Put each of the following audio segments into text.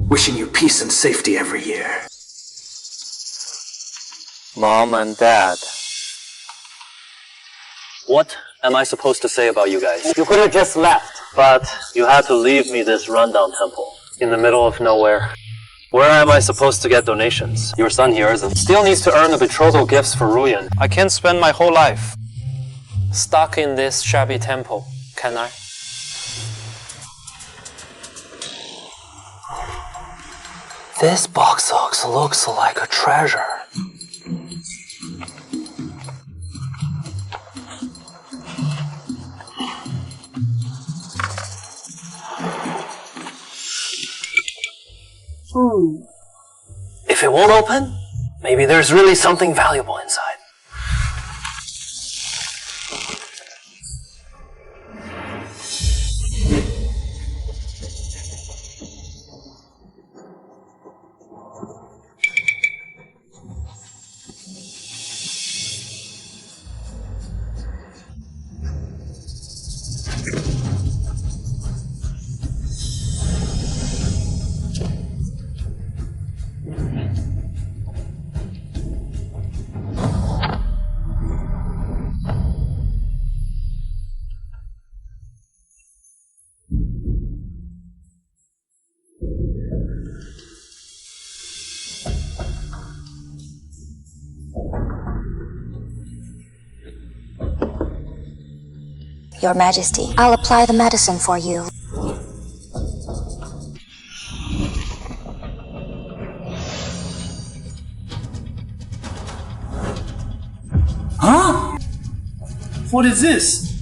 Wishing you peace and safety every year. Mom and Dad. What am I supposed to say about you guys? You could have just left. But you had to leave me this rundown temple in the middle of nowhere. Where am I supposed to get donations? Your son here still needs to earn the betrothal gifts for Ruyan. I can't spend my whole life stuck in this shabby temple, can I? This box looks like a treasure. If it won't open, maybe there's really something valuable inside. Your Majesty, I'll apply the medicine for you. Huh? What is this?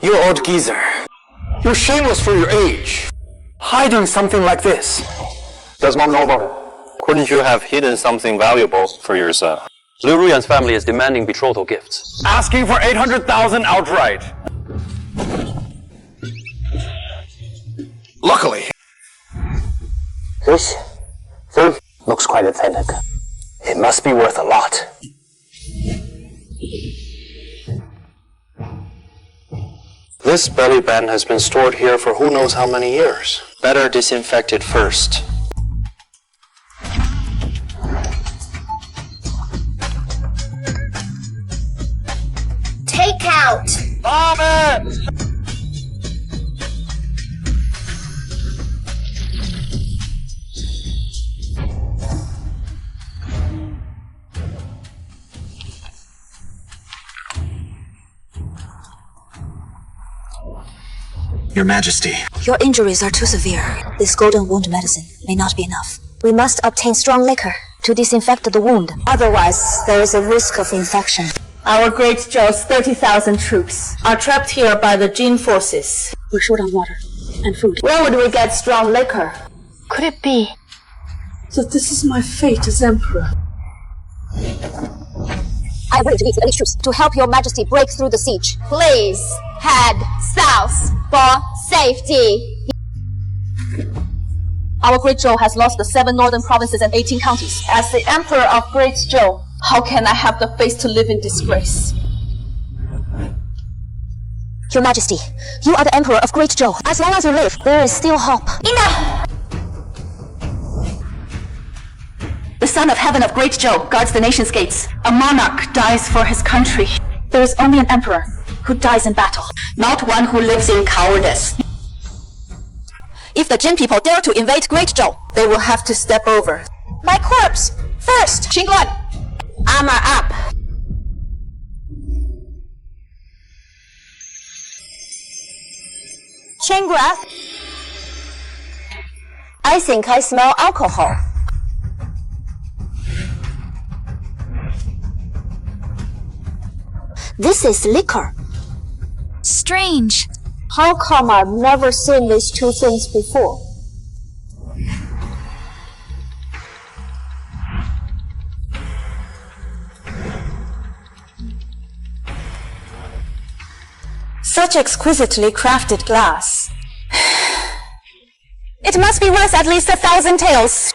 You old geezer. You're shameless for your age. Hiding something like this. Does Mom know about it? Couldn't you have hidden something valuable for your son? Liu Ruyan's family is demanding betrothal gifts. Asking for 800,000 outright. Luckily. This thing looks quite authentic. It must be worth a lot. This belly band has been stored here for who knows how many years. Better disinfect it first. Take out! Vomit! Your Majesty. Your injuries are too severe. This golden wound medicine may not be enough. We must obtain strong liquor to disinfect the wound. Otherwise, there is a risk of infection. Our Great Zhou's 30,000 troops are trapped here by the Jin forces. We're short on water and food. Where would we get strong liquor? Could it be So this is my fate as Emperor. I will lead these troops to help your Majesty break through the siege. Please head south for safety. Our Great Zhou has lost the 7 northern provinces and 18 counties. As the Emperor of Great Zhou, how can I have the face to live in disgrace? Your Majesty, you are the Emperor of Great Zhou. As long as you live, there is still hope. Enough! The Son of Heaven of Great Zhou guards the nation's gates. A monarch dies for his country. There is only an emperor who dies in battle, not one who lives in cowardice. If the Jin people dare to invade Great Zhou, They will have to step over. my corpse first! Qingguan, armor up! Qingguan, I think I smell alcohol. This is liquor. Strange. How come I've never seen these two things before? Such exquisitely crafted glass. It must be worth at least 1,000 taels.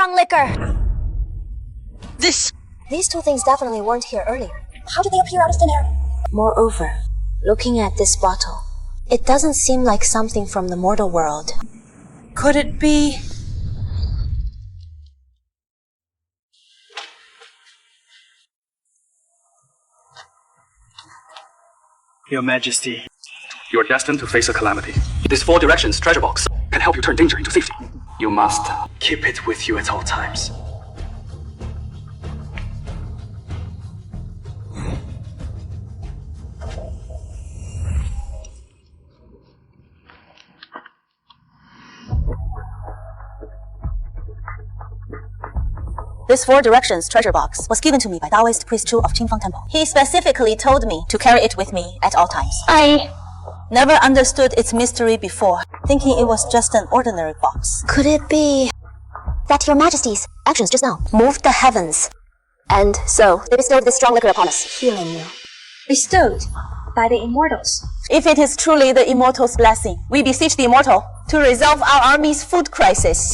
strong liquor. These two things definitely weren't here earlier. How did they appear out of thin air? Moreover, looking at this bottle, it doesn't seem like something from the mortal world. Could it be... Your Majesty, you are destined to face a calamity. This 4 directions treasure box can help you turn danger into safety. You must keep it with you at all times. This 4 directions treasure box was given to me by Taoist priest Chu of Qingfang Temple. He specifically told me to carry it with me at all times. I never understood its mystery before, thinking it was just an ordinary box. Could it be that Your Majesty's actions just now moved the heavens? And so they bestowed this strong liquor upon us, healing you. Bestowed by the immortals. If it is truly the immortal's blessing, we beseech the immortal to resolve our army's food crisis.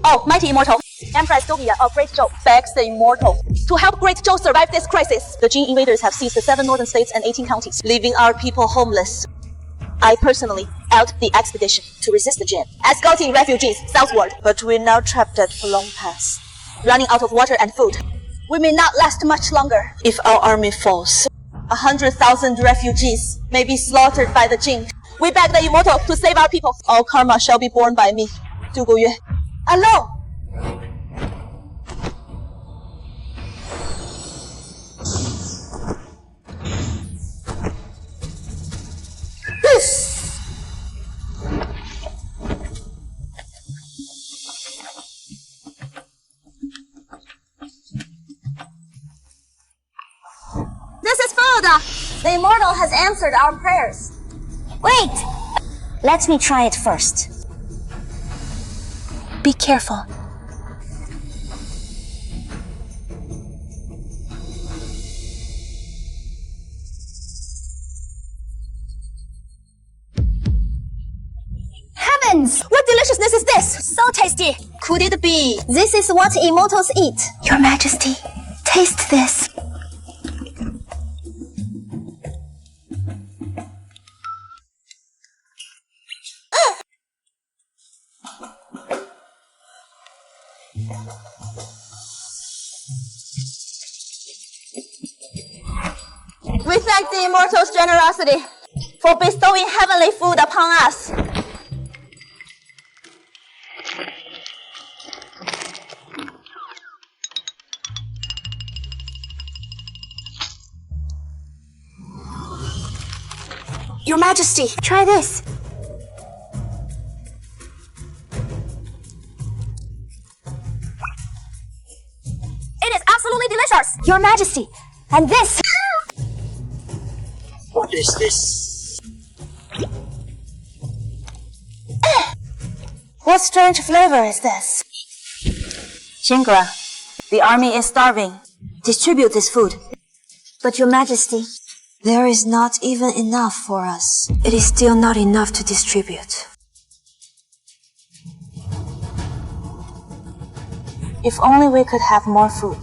Oh, mighty immortal, Empress Dovia of Great Zhou begs the immortal to help Great Zhou survive this crisis. The Jin invaders have seized the 7 northern states and 18 counties, leaving our people homeless. I personally held the expedition to resist the Jin, escorting refugees southward. But we're now trapped at Pulong Pass, running out of water and food. We may not last much longer. If our army falls, 100,000 refugees may be slaughtered by the Jin. We beg the immortal to save our people. All karma shall be borne by me, Du Guyue. Alone! This is food! The immortal has answered our prayers. Wait! Let me try it first. Be careful. Heavens! What deliciousness is this? So tasty! Could it be? This is what immortals eat. Your Majesty, taste this. We thank the immortal's generosity for bestowing heavenly food upon us. Your Majesty, try this. It is absolutely delicious. Your Majesty, and this. What is this? What strange flavor is this? Shingra, the army is starving. Distribute this food. But Your Majesty, there is not even enough for us. It is still not enough to distribute. If only we could have more food.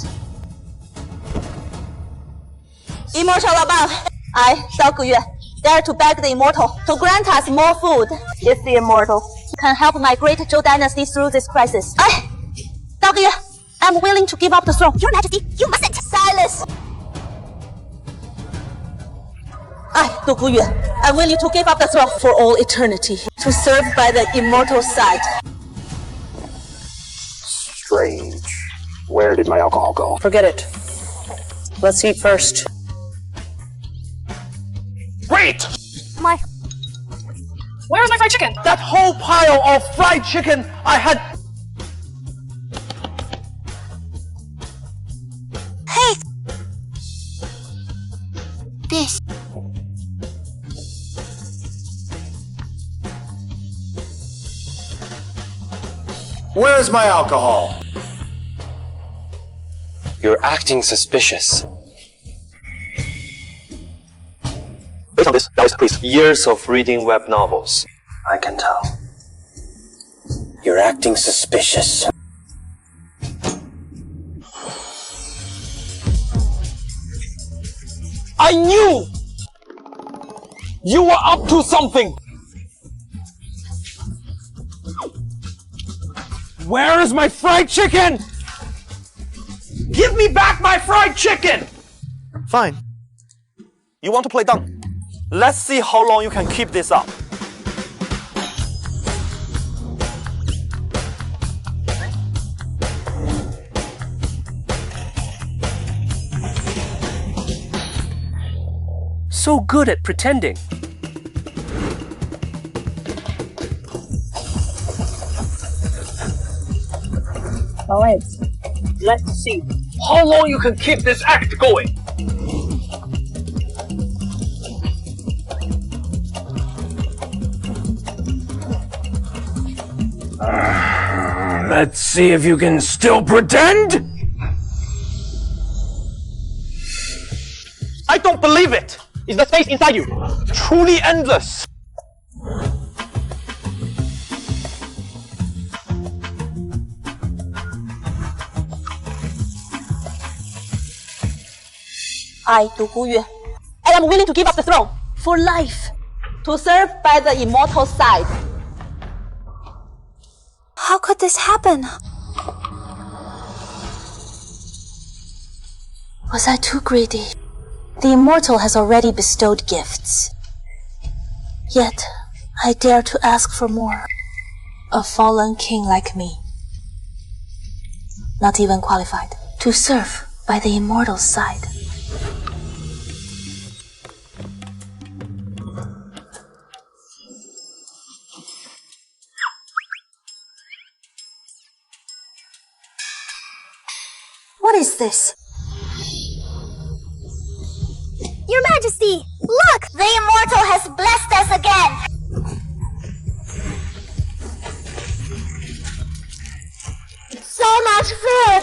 Immortal above, I, Dao Guyue, dare to beg the immortal to grant us more food. If the immortal can help my great Zhou dynasty through this crisis, Dao Guyue, I'm willing to give up the throne. Your Majesty, you mustn't! Silence! Du Guyue, I'm willing to give up the throne for all eternity, to serve by the immortal side. Strange. Where did my alcohol go? Forget it. Let's eat first. Wait! Where's my fried chicken? That whole pile of fried chicken I had... Hey! This. Where's my alcohol? You're acting suspicious. Based on this, please. Years of reading web novels. I can tell. You're acting suspicious. I knew you were up to something. Where is my fried chicken? Give me back my fried chicken! Fine. You want to play dumb? Let's see how long you can keep this up. So good at pretending. Alright, let's see How long you can keep this act going? Let's see if you can still pretend. I don't believe it. Is the space inside you truly endless? I, Du Guyue, I am willing to give up the throne for life to serve by the immortal side. How could this happen? Was I too greedy? The immortal has already bestowed gifts. Yet, I dare to ask for more. A fallen king like me, not even qualified to serve by the immortal side. What is this? Your Majesty, look! The Immortal has blessed us again! So much food!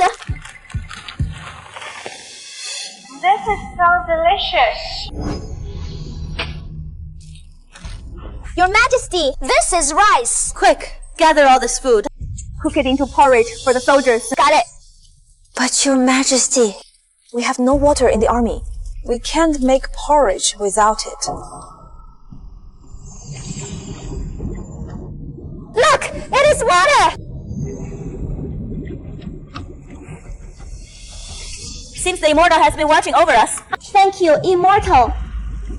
This is so delicious. Your Majesty, this is rice! Quick, gather all this food. Cook it into porridge for the soldiers. Got it! But Your Majesty, we have no water in the army. We can't make porridge without it. Look! It is water! Seems the Immortal has been watching over us. Thank you, Immortal.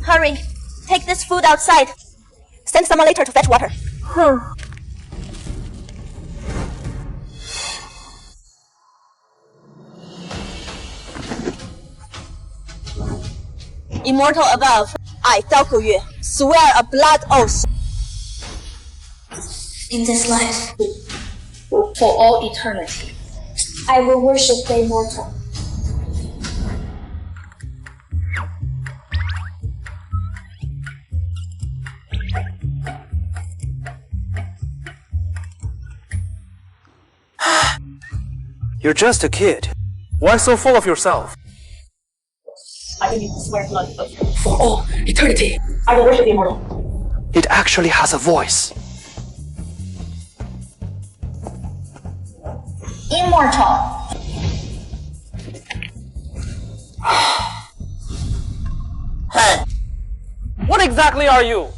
Hurry, take this food outside. Send someone later to fetch water. Immortal above, I, Dao Guyue, swear a blood oath. In this life, For all eternity. I will worship the immortal. You're just a kid. Why so full of yourself? I will need to swear blood oath. For all eternity. I will worship the Immortal. It actually has a voice. Immortal. What exactly are you?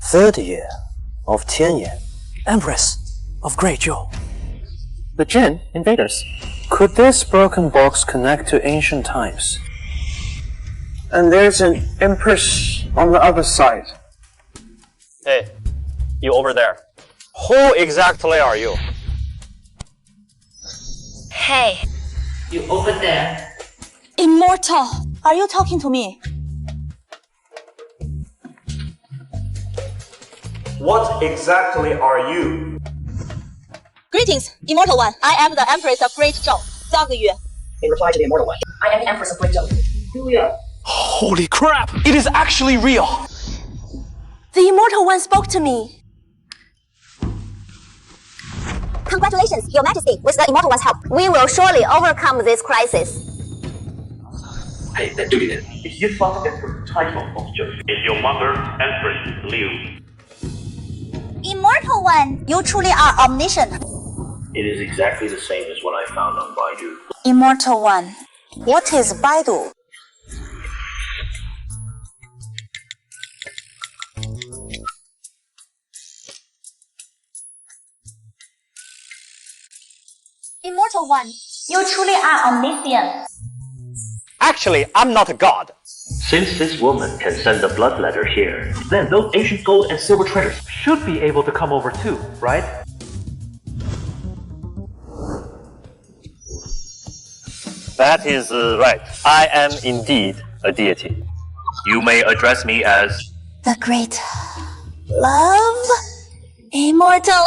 Third year of Tianyan. Empress of Great Zhou. The Jin invaders. Could this broken box connect to ancient times? And there's an empress on the other side. Hey, you over there. Who exactly are you? Hey. You over there. Immortal, are you talking to me? What exactly are you? Greetings, Immortal One. I am the Empress of Great Zhou, Dao Guyue. In reply to the immortal one, I am the empress of Great Zhou. Julia. Holy crap! It is actually real! The immortal one spoke to me. Congratulations, Your Majesty. With the immortal one's help, we will surely overcome this crisis. Hey, that duty then. Is your father emperor title of Zhou? Is your mother empress Liu? Immortal one, you truly are omniscient. It is exactly the same as what I found on Baidu. Immortal one, what is Baidu? Immortal one, you truly are omniscient. Actually, I'm not a god. Since this woman can send the blood letter here, then those ancient gold and silver treasures should be able to come over too, right? That is right. I am indeed a deity. You may address me as The great love, immortal,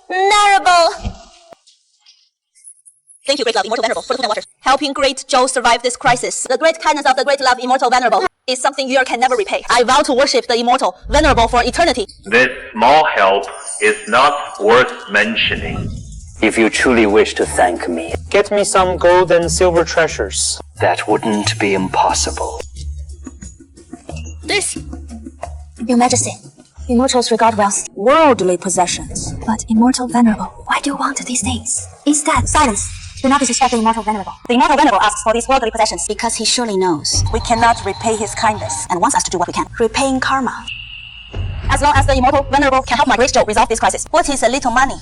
venerable. Thank you, great love, immortal venerable, for the food and water. Helping great Zhou survive this crisis. The great kindness of the great love, immortal venerable, is something you can never repay. I vow to worship the immortal venerable for eternity. this small help is not worth mentioning. If you truly wish to thank me, Get me some gold and silver treasures. that wouldn't be impossible. This. Your Majesty, immortals regard wealth, worldly possessions. But immortal venerable, why do you want these things? Instead, silence. Do not disrespect the immortal venerable. The immortal venerable asks for these worldly possessions because he surely knows we cannot repay his kindness and wants us to do what we can, repaying karma. As long as the immortal venerable can help my great Zhou resolve this crisis, what is a little money?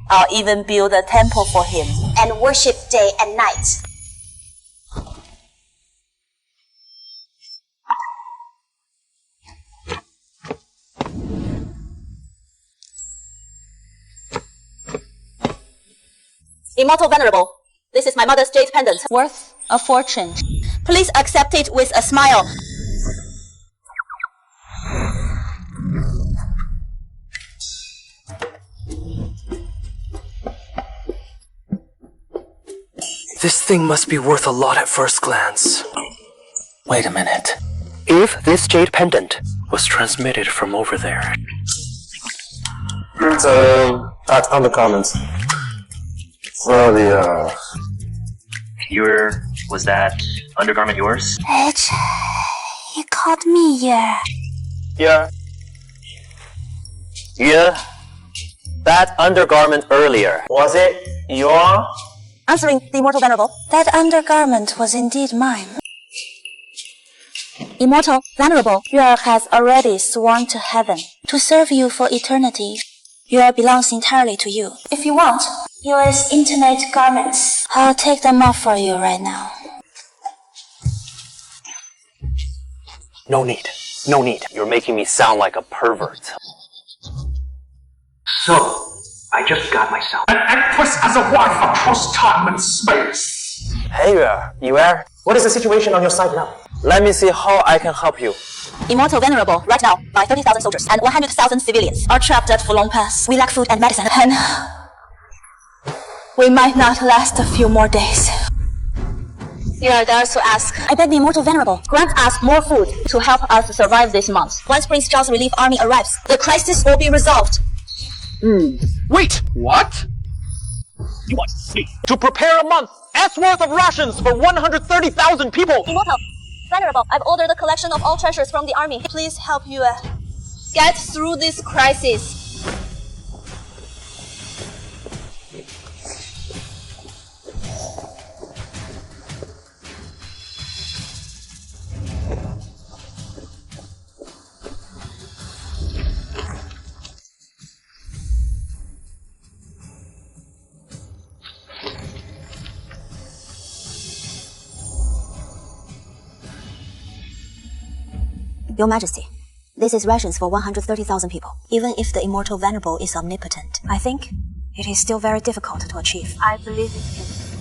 I'll even build a temple for him. And worship day and night. Immortal venerable, this is my mother's jade pendant, worth a fortune. Please accept it with a smile. This thing must be worth a lot at first glance. Wait a minute. If this jade pendant was transmitted from over there. That undergarments. Well, Was that undergarment yours? He called me here. Yeah. Yeah. That undergarment earlier. Was it your? Answering the immortal venerable. That undergarment was indeed mine. Immortal venerable, Yuer has already sworn to heaven to serve you for eternity. Yuer belongs entirely to you. If you want, Yuer's intimate garments, I'll take them off for you right now. No need. No need. You're making me sound like a pervert. So, I just got myself an empress as a wife across time and space. Hey, Yuer. What is the situation on your side now? Let me see how I can help you. immortal venerable, right now, my 30,000 soldiers and 100,000 civilians are trapped at Fulong Pass. We lack food and medicine, and we might not last a few more days. You are there to ask. I beg the immortal venerable, grant us more food to help us survive this month. Once Prince Zhao's relief army arrives, the crisis will be resolved. Wait! What? You want me to prepare a month's worth of rations for 130,000 people! Immortal venerable, I've ordered the collection of all treasures from the army. Please help you get through this crisis. Your Majesty, this is rations for 130,000 people. Even if the immortal venerable is omnipotent, I think it is still very difficult to achieve. I believe it is.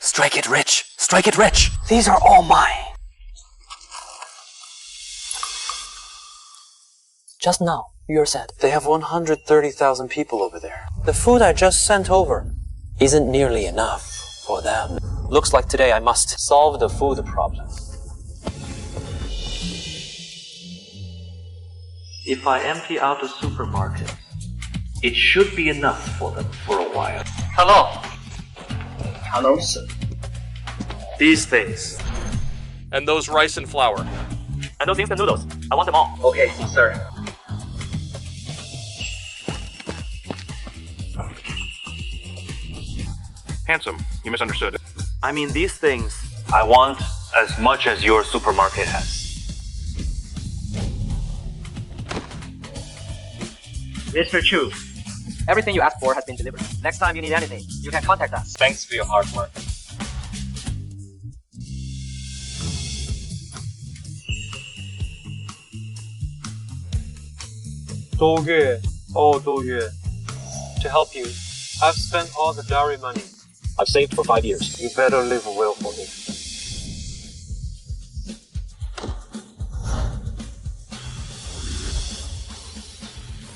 Strike it rich! Strike it rich! These are all mine! Just now, You're sad. They have 130,000 people over there. The food I just sent over isn't nearly enough for them. Looks like today I must solve the food problem. If I empty out the supermarket, it should be enough for them for a while. Hello. Hello, sir. These things. And those rice and flour. And those instant noodles. I want them all. Okay, sir. Handsome, you misunderstood. I mean, these things I want as much as your supermarket has. Mr. Chu, everything you asked for has been delivered. Next time you need anything, you can contact us. Thanks for your hard work. To help you, I've spent all the dowry money. I've saved for 5 years. You better live well for me.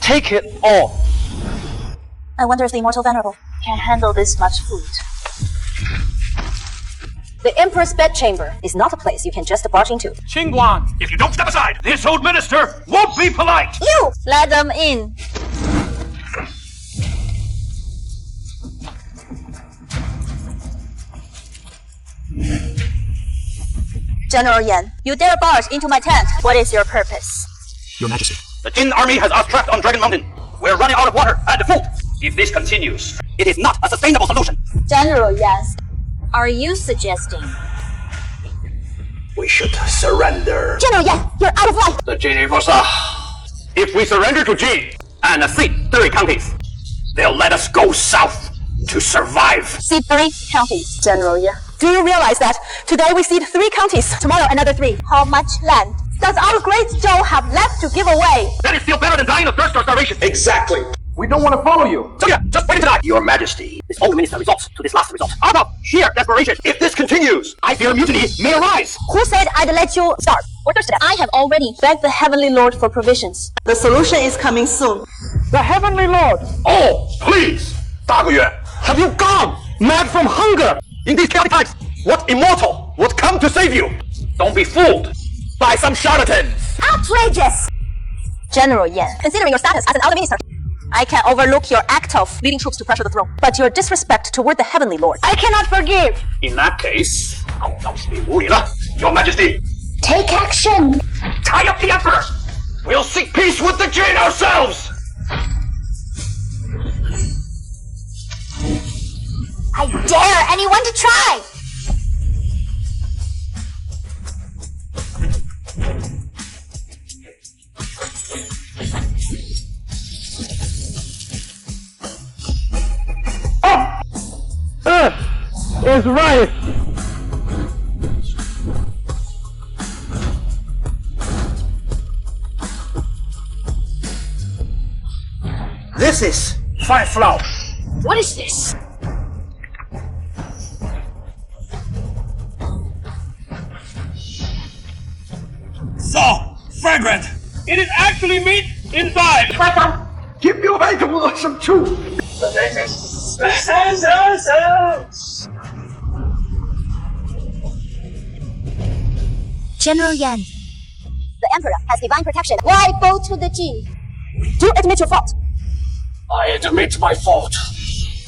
Take it all. I wonder if the immortal venerable can handle this much food. The empress bedchamber is not a place you can just barge into. Qingguan, if you don't step aside, this old minister won't be polite! You! Let them in. General Yan, you dare barge into my tent. What is your purpose? Your Majesty. The Jin army has us trapped on Dragon Mountain. We're running out of water and food. If this continues, it is not a sustainable solution. General Yan, Are you suggesting? We should surrender. General Yan, you're out of line! The Jin EDSA. If we surrender to Jin and cede 30 counties, they'll let us go south to survive. Cede 3 counties, General Yan. Do you realize that today we cede 3 counties, tomorrow another 3? How much land does our great Zhou have left to give away? That is still better than dying of thirst or starvation. Exactly. We don't want to follow you. So yeah, just wait to die. Your Majesty, this old minister resorts to this last resort. Out of sheer desperation. If this continues, I fear mutiny may arise. Who said I'd let you starve or thirst to death? I have already begged the Heavenly Lord for provisions. The solution is coming soon. The Heavenly Lord! Oh, please! 大个月, have you gone mad from hunger? In these chaotic times, what immortal would come to save you? Don't be fooled by some charlatans. Outrageous! General Yan, considering your status as an elder minister, I can overlook your act of leading troops to pressure the throne. But your disrespect toward the Heavenly Lord, I cannot forgive! In that case, Your Majesty, Take action! tie up the Emperor! We'll seek peace with the Jin ourselves! I dare anyone to try! Is right. This is fine flour. What is this? So fragrant. It is actually meat inside. Give me away to some too. General Yan, the Emperor has divine protection. Why bow to the Jin? Do admit your fault. I admit my fault.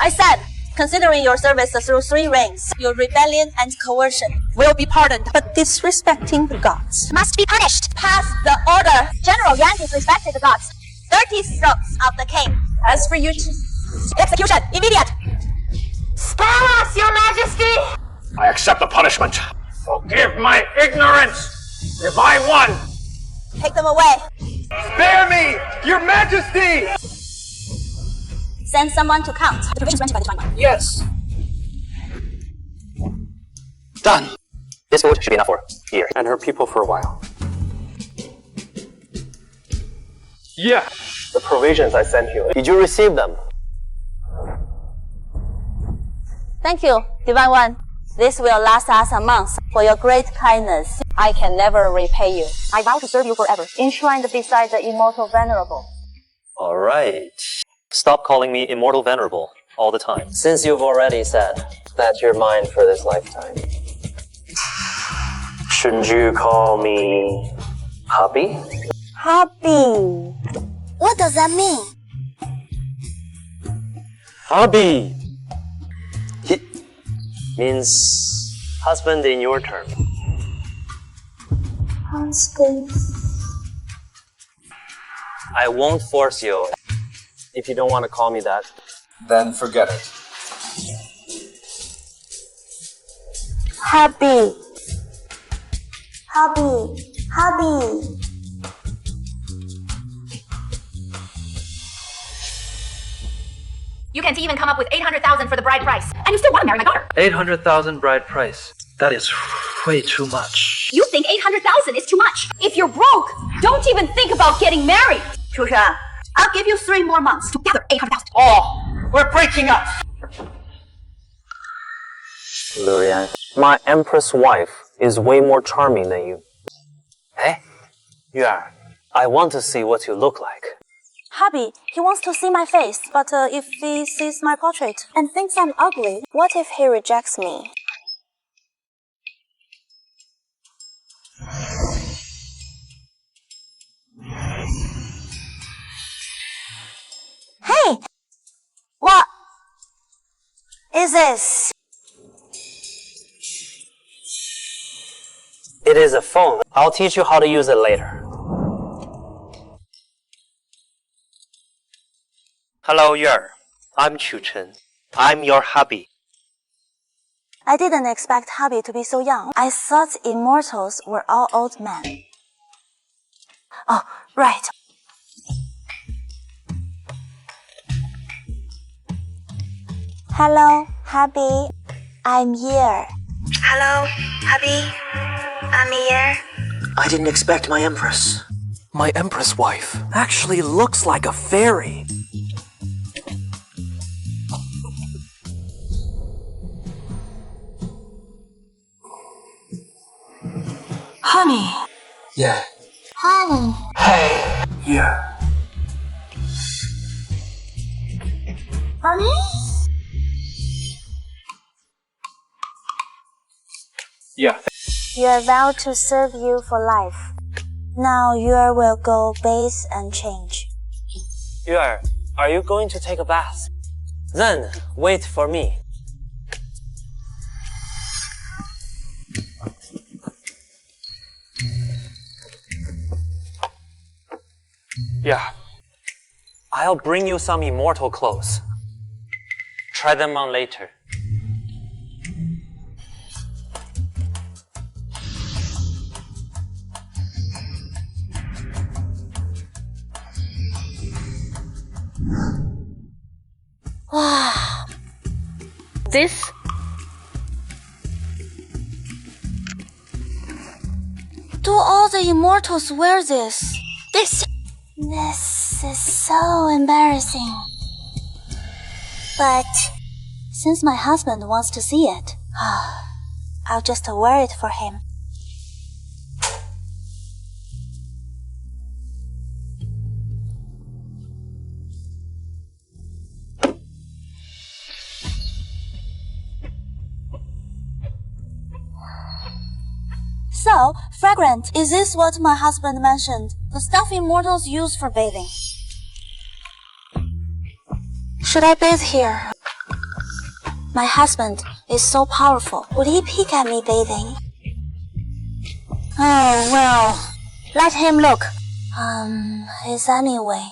I said, considering your service through 3 reigns, your rebellion and coercion will be pardoned. But disrespecting the gods Must be punished. pass the order. General Yan disrespected the gods. 30 strokes of the king. As for you, execution immediate. Spare us, Your Majesty! I accept the punishment. Forgive my ignorance. If I won, Take them away. spare me, Your Majesty. Send someone to count the provisions granted by the Divine One. Yes. Done. This food should be enough for here and her people for a while. Yeah. The provisions I sent you. Did you receive them? Thank you, Divine One. This will last us a month. For your great kindness, I can never repay you. I vow to serve you forever, enshrined beside the immortal venerable. Alright. Stop calling me immortal venerable all the time, since you've already said that you're mine for this lifetime. Shouldn't you call me hubby? Hubby. What does that mean? Hubby! Means husband in your term. Husband. I won't force you. If you don't want to call me that, Then forget it. Hubby. Hubby. Hubby. You can't even come up with 800,000 for the bride price, and you still want to marry my daughter. 800,000 bride price. That is way too much. You think 800,000 is too much? If you're broke, don't even think about getting married. Chusha, I'll give you 3 more months to gather 800,000. Oh, we're breaking up. Lurian, my empress wife is way more charming than you. Hey, Yuan, I want to see what you look like. Hubby, he wants to see my face, but if he sees my portrait and thinks I'm ugly, what if he rejects me? Hey! What is this? It is a phone. I'll teach you how to use it later. Hello, Yuan. I'm Chu Chen. I'm your hubby. I didn't expect hubby to be so young. I thought immortals were all old men. Oh, right. Hello, hubby. I'm here. Hello, hubby. I'm here. I didn't expect my empress. My empress wife actually looks like a fairy. Honey. Yeah. Honey. Hey. Yeah. Honey? Yeah. You're vowed to serve you for life. Now you will go bathe and change. Yuan, are you going to take a bath? Then wait for me. Yeah. I'll bring you some immortal clothes. Try them on later. Wow. This Do all the immortals wear this? This is so embarrassing. But since my husband wants to see it, I'll just wear it for him. So, fragrant, is this what my husband mentioned? The stuff immortals use for bathing. Should I bathe here? My husband is so powerful. Would he peek at me bathing? Oh, well, let him look. His anyway.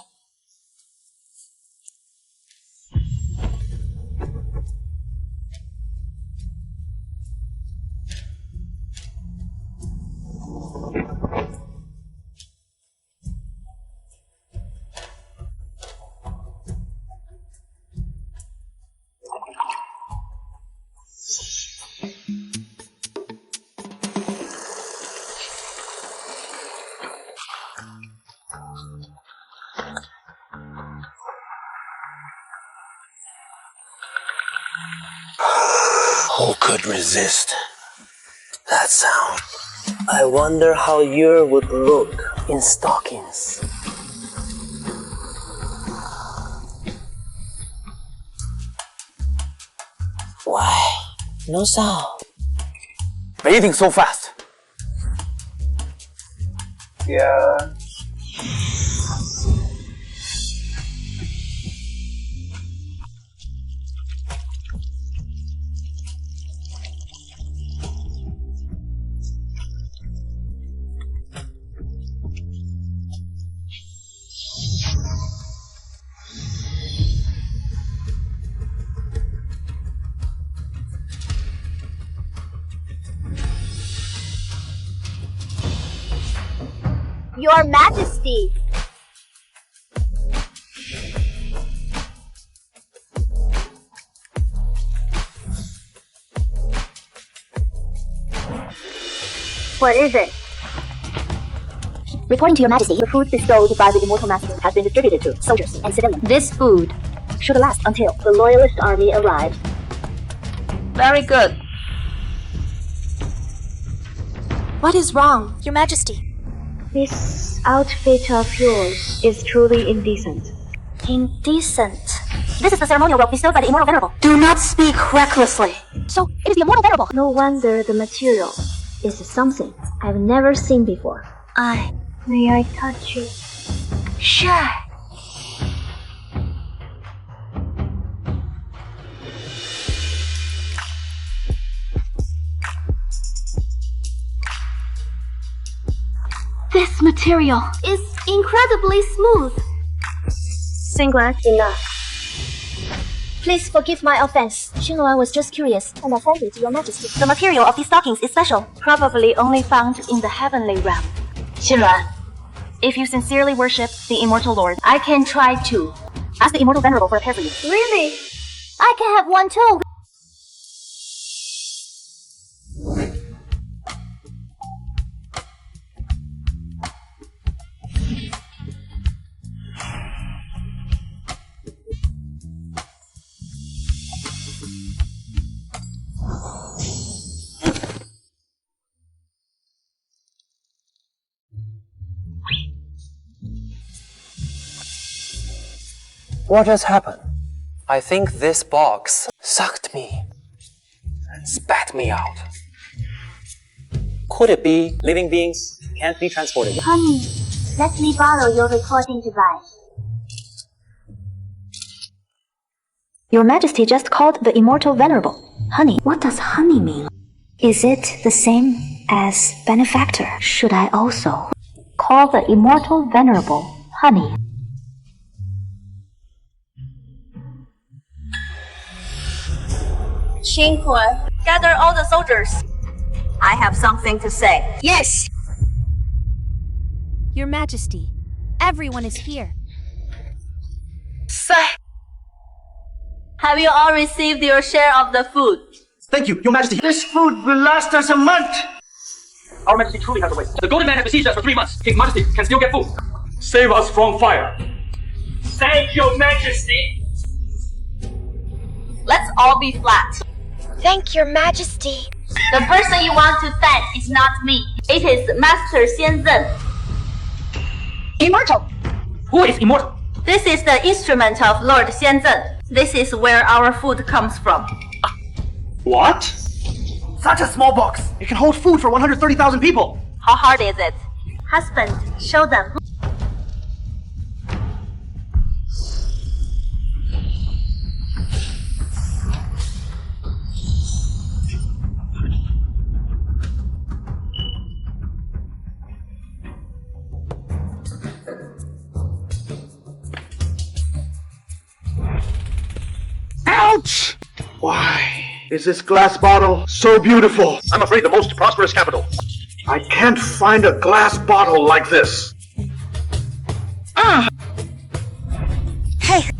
Who could resist that sound? I wonder how Yer would look in stockings. Why? No sound. Bathing so fast. Yeah. Your Majesty. What is it? Reporting to Your Majesty, The food bestowed by the Immortal Master has been distributed to soldiers and civilians. this food should last until The Loyalist army arrives. Very good. What is wrong, Your Majesty? This outfit of yours is truly indecent. Indecent. This is the ceremonial robe bestowed by the Immortal Venerable. Do not speak recklessly. So, it is the Immortal Venerable. No wonder the material is something I've never seen before. May I touch it? Sure. This material is incredibly smooth. Singlet, enough. Please forgive my offense. Xinluan was just curious and offended, Your Majesty. The material of these stockings is special, probably only found in the heavenly realm. Xinluan, If you sincerely worship the Immortal Lord, I can try to. ask the Immortal Venerable for a pair for you. Really? I can have one too. What has happened? I think this box sucked me and spat me out. Could it be living beings can't be transported? Honey, let me borrow your recording device. Your Majesty just called the Immortal Venerable honey. What does honey mean? Is it the same as benefactor? Should I also call the Immortal Venerable honey? Xinkuan, gather all the soldiers. I have something to say. Yes! Your Majesty, everyone is here. Say. Have you all received your share of the food? Thank you, Your Majesty. This food will last us a month. Our Majesty truly has a way. The Golden Man has besieged us for 3 months. His Majesty can still get food. Save us from fire. Thank Your Majesty. Let's all be flat. Thank Your Majesty. The person you want to thank is not me. It is Master Xianzhen. Immortal! Who is immortal? This is the instrument of Lord Xianzhen. This is where our food comes from. What? Such a small box. It can hold food for 130,000 people. How hard is it? Husband, show them. Ouch! Why is this glass bottle so beautiful? I'm afraid the most prosperous capital. I can't find a glass bottle like this. Hey!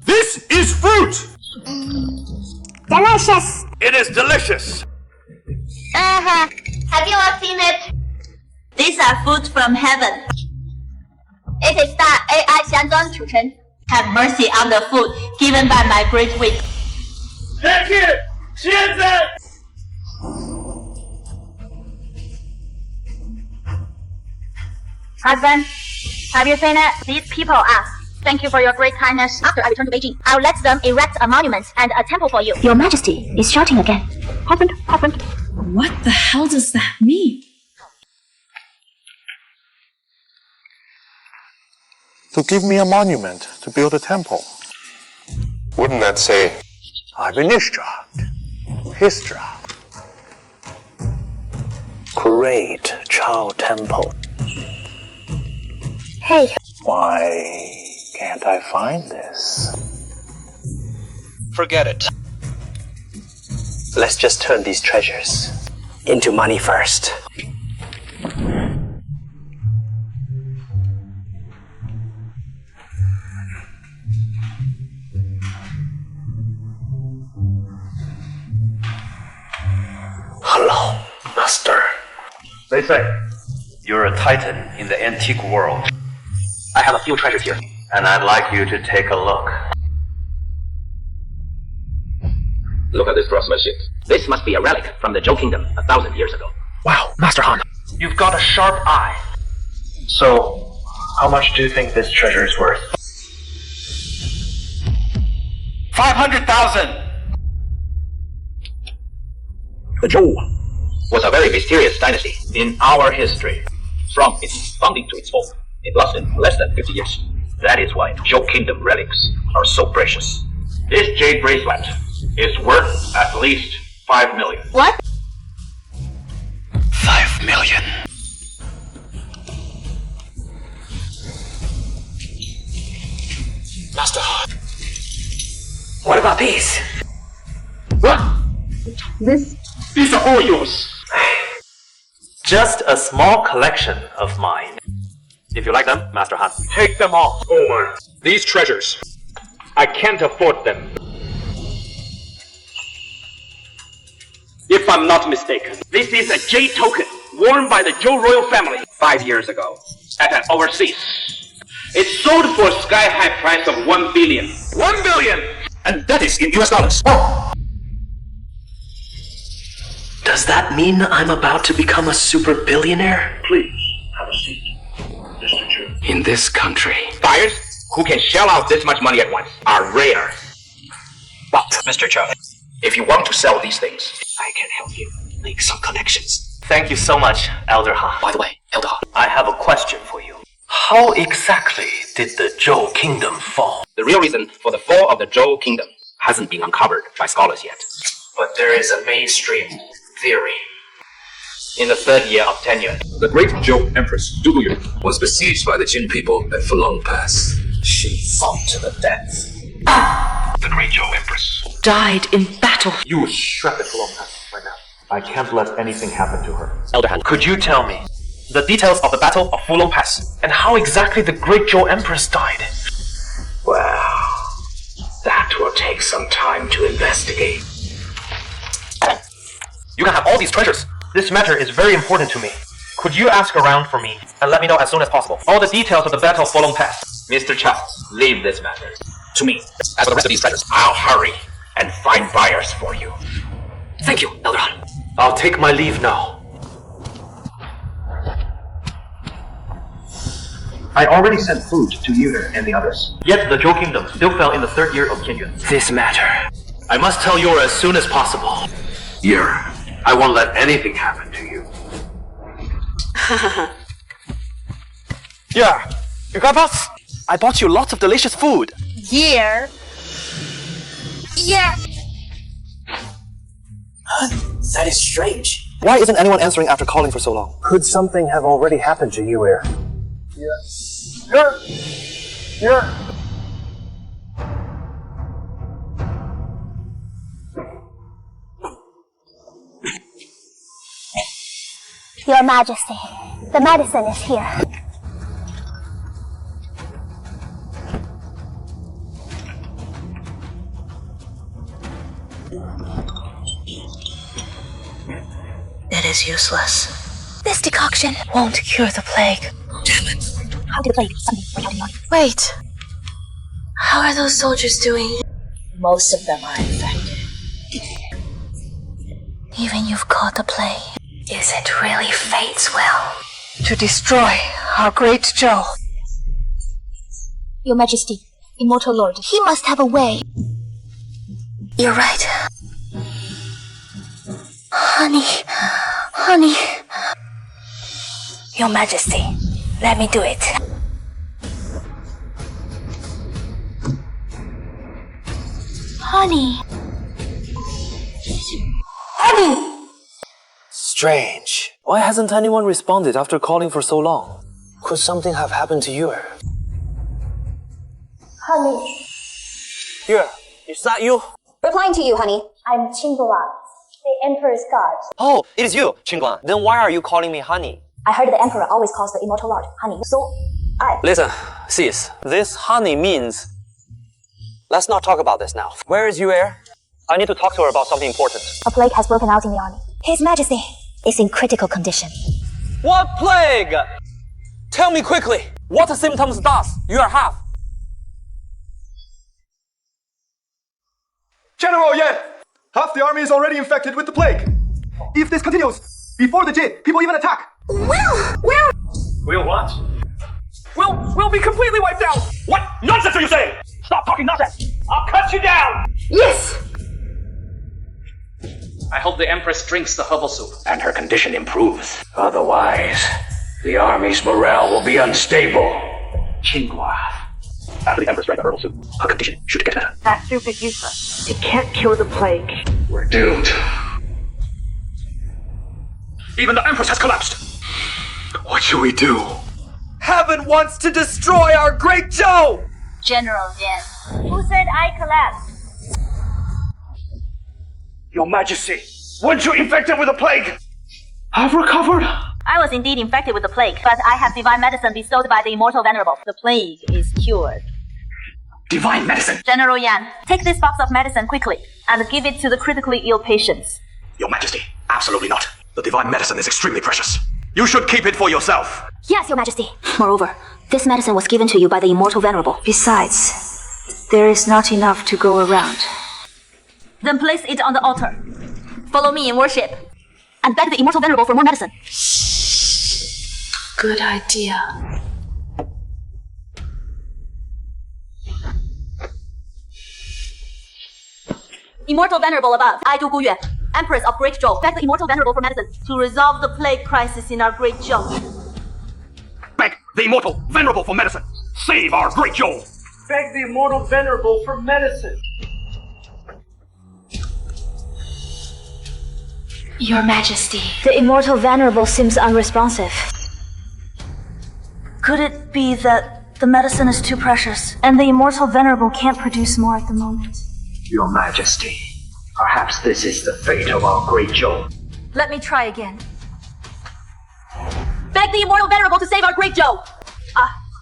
This is fruit! Delicious! It is delicious! Have you all seen it? These are food from heaven. It is that AI Xianzhuang Chuchen. Have mercy on the food given by my great wit. Thank you! Husband, have you seen it? These people ask. Thank you for your great kindness. After I return to Beijing, I'll let them erect a monument and a temple for you. Your Majesty is shouting again. Husband. What the hell does that mean? To give me a monument to build a temple. Wouldn't that say, I've initiated history? Great Chao Temple. Hey. Why can't I find this? Forget it. Let's just turn these treasures into money first. Hello, Master. They say you're a titan in the antique world. I have a few treasures here. And I'd like you to take a look. Look at this craftsmanship. This must be a relic from the Zhou Kingdom 1,000 years ago. Wow, Master Han, you've got a sharp eye. So, how much do you think this treasure is worth? 500,000! The Zhou was a very mysterious dynasty in our history. From its founding to its fall, it lasted less than 50 years. That is why Zhou Kingdom relics are so precious. This jade bracelet is worth at least 5 million. What? 5 million. Master Han. What about these? What? These are all yours. Just a small collection of mine. If you like them, Master Han. Take them all. Oh my. These treasures. I can't afford them. If I'm not mistaken, this is a jade token worn by the Zhou royal family 5 years ago at an overseas. It sold for a sky-high price of 1 billion. 1 billion! And that is in US dollars. Does that mean I'm about to become a super billionaire? Please, have a seat, Mr. Chu. In this country, buyers who can shell out this much money at once are rare. But, Mr. Chow, if you want to sell these things, I can help you make some connections. Thank you so much, Elder Han. By the way, Elder Han, I have a question for you. How exactly did the Zhou Kingdom fall? the real reason for the fall of the Zhou Kingdom hasn't been uncovered by scholars yet. But there is a mainstream theory. In the 3rd year of tenure, the great Zhou Empress Duguyu was besieged by the Jin people at Fulong Pass. She fought to the death. The great Zhou Empress Died in battle. You were strapped at Fulong Pass right now. I can't let anything happen to her. Elder Han, Could you tell me the details of the Battle of Fulong Pass and how exactly the great Zhou Empress died? well, that will take some time to investigate. You can have all these treasures. This matter is very important to me. Could you ask around for me and let me know as soon as possible all the details of the Battle of Fulong Pass? Mr. Charles, leave this matter to me. As for the rest of these treasures, I'll hurry and find buyers for you. Thank you, Elder Han. I'll take my leave now. I already sent food to Yuner and the others. Yet the Zhou Kingdom still fell in the 3rd year of Qianyuan. This matter, I must tell Yura as soon as possible. Yura, I won't let anything happen to you. Yeah, you got us? I bought you lots of delicious food. Yeah. That is strange. Why isn't anyone answering after calling for so long? Could something have already happened to you here? Your Majesty, the medicine is here. It is useless. This decoction won't cure the plague. Damn it. How did the plague suddenly break out in North? Wait. How are those soldiers doing? Most of them are infected. Even you've caught the plague. Is it really fates well? to destroy our great Zhou. Your Majesty, Immortal Lord, he must have a way. You're right. Honey. Your Majesty, let me do it. Honey. Strange. Why hasn't anyone responded after calling for so long? Could something have happened to you? Honey. Here, is that you? Replying to you, honey. I'm Qingguan, the Emperor's guard. Oh, it is you, Qingguan. Then why are you calling me honey? I heard the Emperor always calls the Immortal Lord honey, so I... Listen, sis, this honey means... Let's not talk about this now. Where is Yue? I need to talk to her about something important. A plague has broken out in the army. His Majesty is in critical condition. What plague? Tell me quickly, what symptoms does Yue have? General Yan! Half the army is already infected with the plague. If this continues, before the Jin, people even attack. We'll what? We'll be completely wiped out. What nonsense are you saying? Stop talking nonsense! I'll cut you down! Yes! I hope the Empress drinks the herbal soup. And her condition improves. Otherwise, the army's morale will be unstable. Qingguan. After the Empress drank the herbal soup, her condition should get better. That soup is useless. It can't cure the plague. We're doomed. Even the Empress has collapsed. What should we do? Heaven wants to destroy our great Zhou! General Yan. Who said I collapsed? Your Majesty, weren't you infected with the plague? I've recovered. I was indeed infected with the plague, but I have divine medicine bestowed by the Immortal Venerable. The plague is cured. Divine medicine! General Yan, take this box of medicine quickly and give it to the critically ill patients. Your Majesty, absolutely not. The divine medicine is extremely precious. You should keep it for yourself. Yes, Your Majesty. Moreover, this medicine was given to you by the Immortal Venerable. Besides, there is not enough to go around. Then place it on the altar. Follow me in worship. And beg the Immortal Venerable for more medicine. Good idea. Immortal Venerable above, I do Gu Yue, Empress of Great Zhou, beg the Immortal Venerable for medicine to resolve the plague crisis in our Great Zhou. Beg the Immortal Venerable for medicine. Save our great Zhou. Beg the Immortal Venerable for medicine. Your Majesty. The Immortal Venerable seems unresponsive. Could it be that the medicine is too precious and the Immortal Venerable can't produce more at the moment? Your Majesty, perhaps this is the fate of our great Zhou. Let me try again. Beg the Immortal Venerable to save our Great Zhou!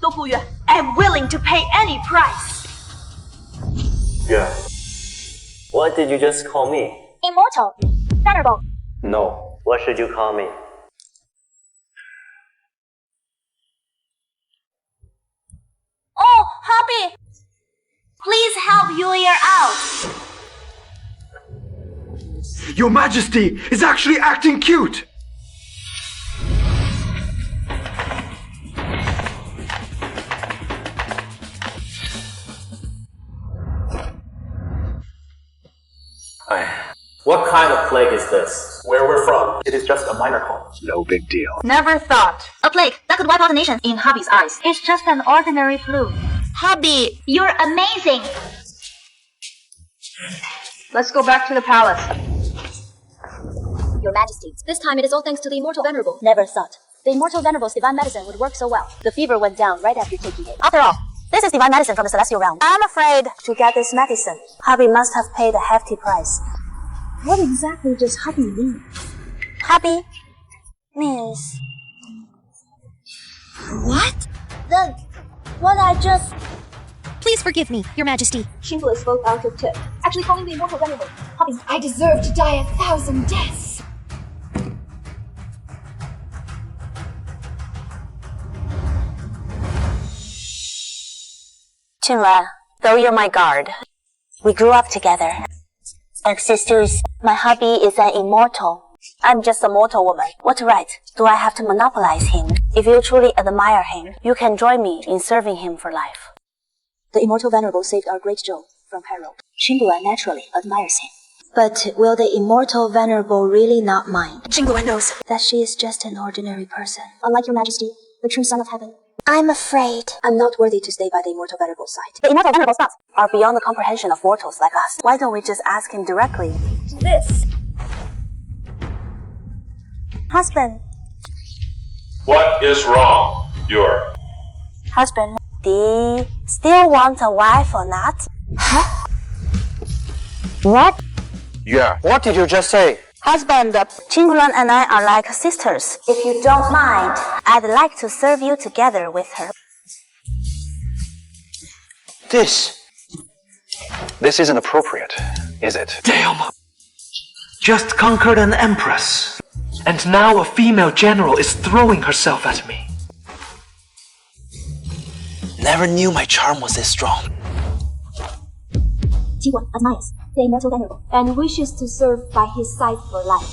Dou Gu Yue, am willing to pay any price. Yeah. What did you just call me? Immortal Venerable. No. What should you call me? Oh, Hobby! Please help Yue out! Your Majesty is actually acting cute. What kind of plague is this? Where we're from? It is just a minor cold. No big deal. Never thought. A plague that could wipe out a nation in Hobby's eyes. It's just an ordinary flu. Hobby, you're amazing. Let's go back to the palace. Your Majesty, this time it is all thanks to the Immortal Venerable. Never thought. The Immortal Venerable's divine medicine would work so well. The fever went down right after taking it. After all, this is divine medicine from the celestial realm. I'm afraid to get this medicine, Hobby must have paid a hefty price. What exactly does Hobby mean? Hobby means... What? What I just... Please forgive me, Your Majesty. Xingguan spoke out of turn, actually calling the Immortal Venerable. Hobby, I deserve to die 1,000 deaths. Qinglan, though you're my guard, we grew up together. As sisters, my hubby is an immortal. I'm just a mortal woman. What right do I have to monopolize him? If you truly admire him, you can join me in serving him for life. The immortal venerable saved our great Zhou from peril. Qingguan naturally admires him. But will the immortal venerable really not mind? Qingguan knows That she is just an ordinary person. Unlike your majesty, the true son of heaven. I'm afraid I'm not worthy to stay by the immortal venerable's side. The immortal venerable's thoughts are beyond the comprehension of mortals like us. Why don't we just ask him directly? This. Husband. What is wrong? Your Husband, do you still want a wife or not? Huh? What? Yeah. What did you just say? Husband, Qingguan and I are like sisters. If you don't mind, I'd like to serve you together with her. This isn't appropriate, is it? Damn! Just conquered an empress. And now a female general is throwing herself at me. Never knew my charm was this strong. Qingguan admires the immortal venerable and wishes to serve by his side for life.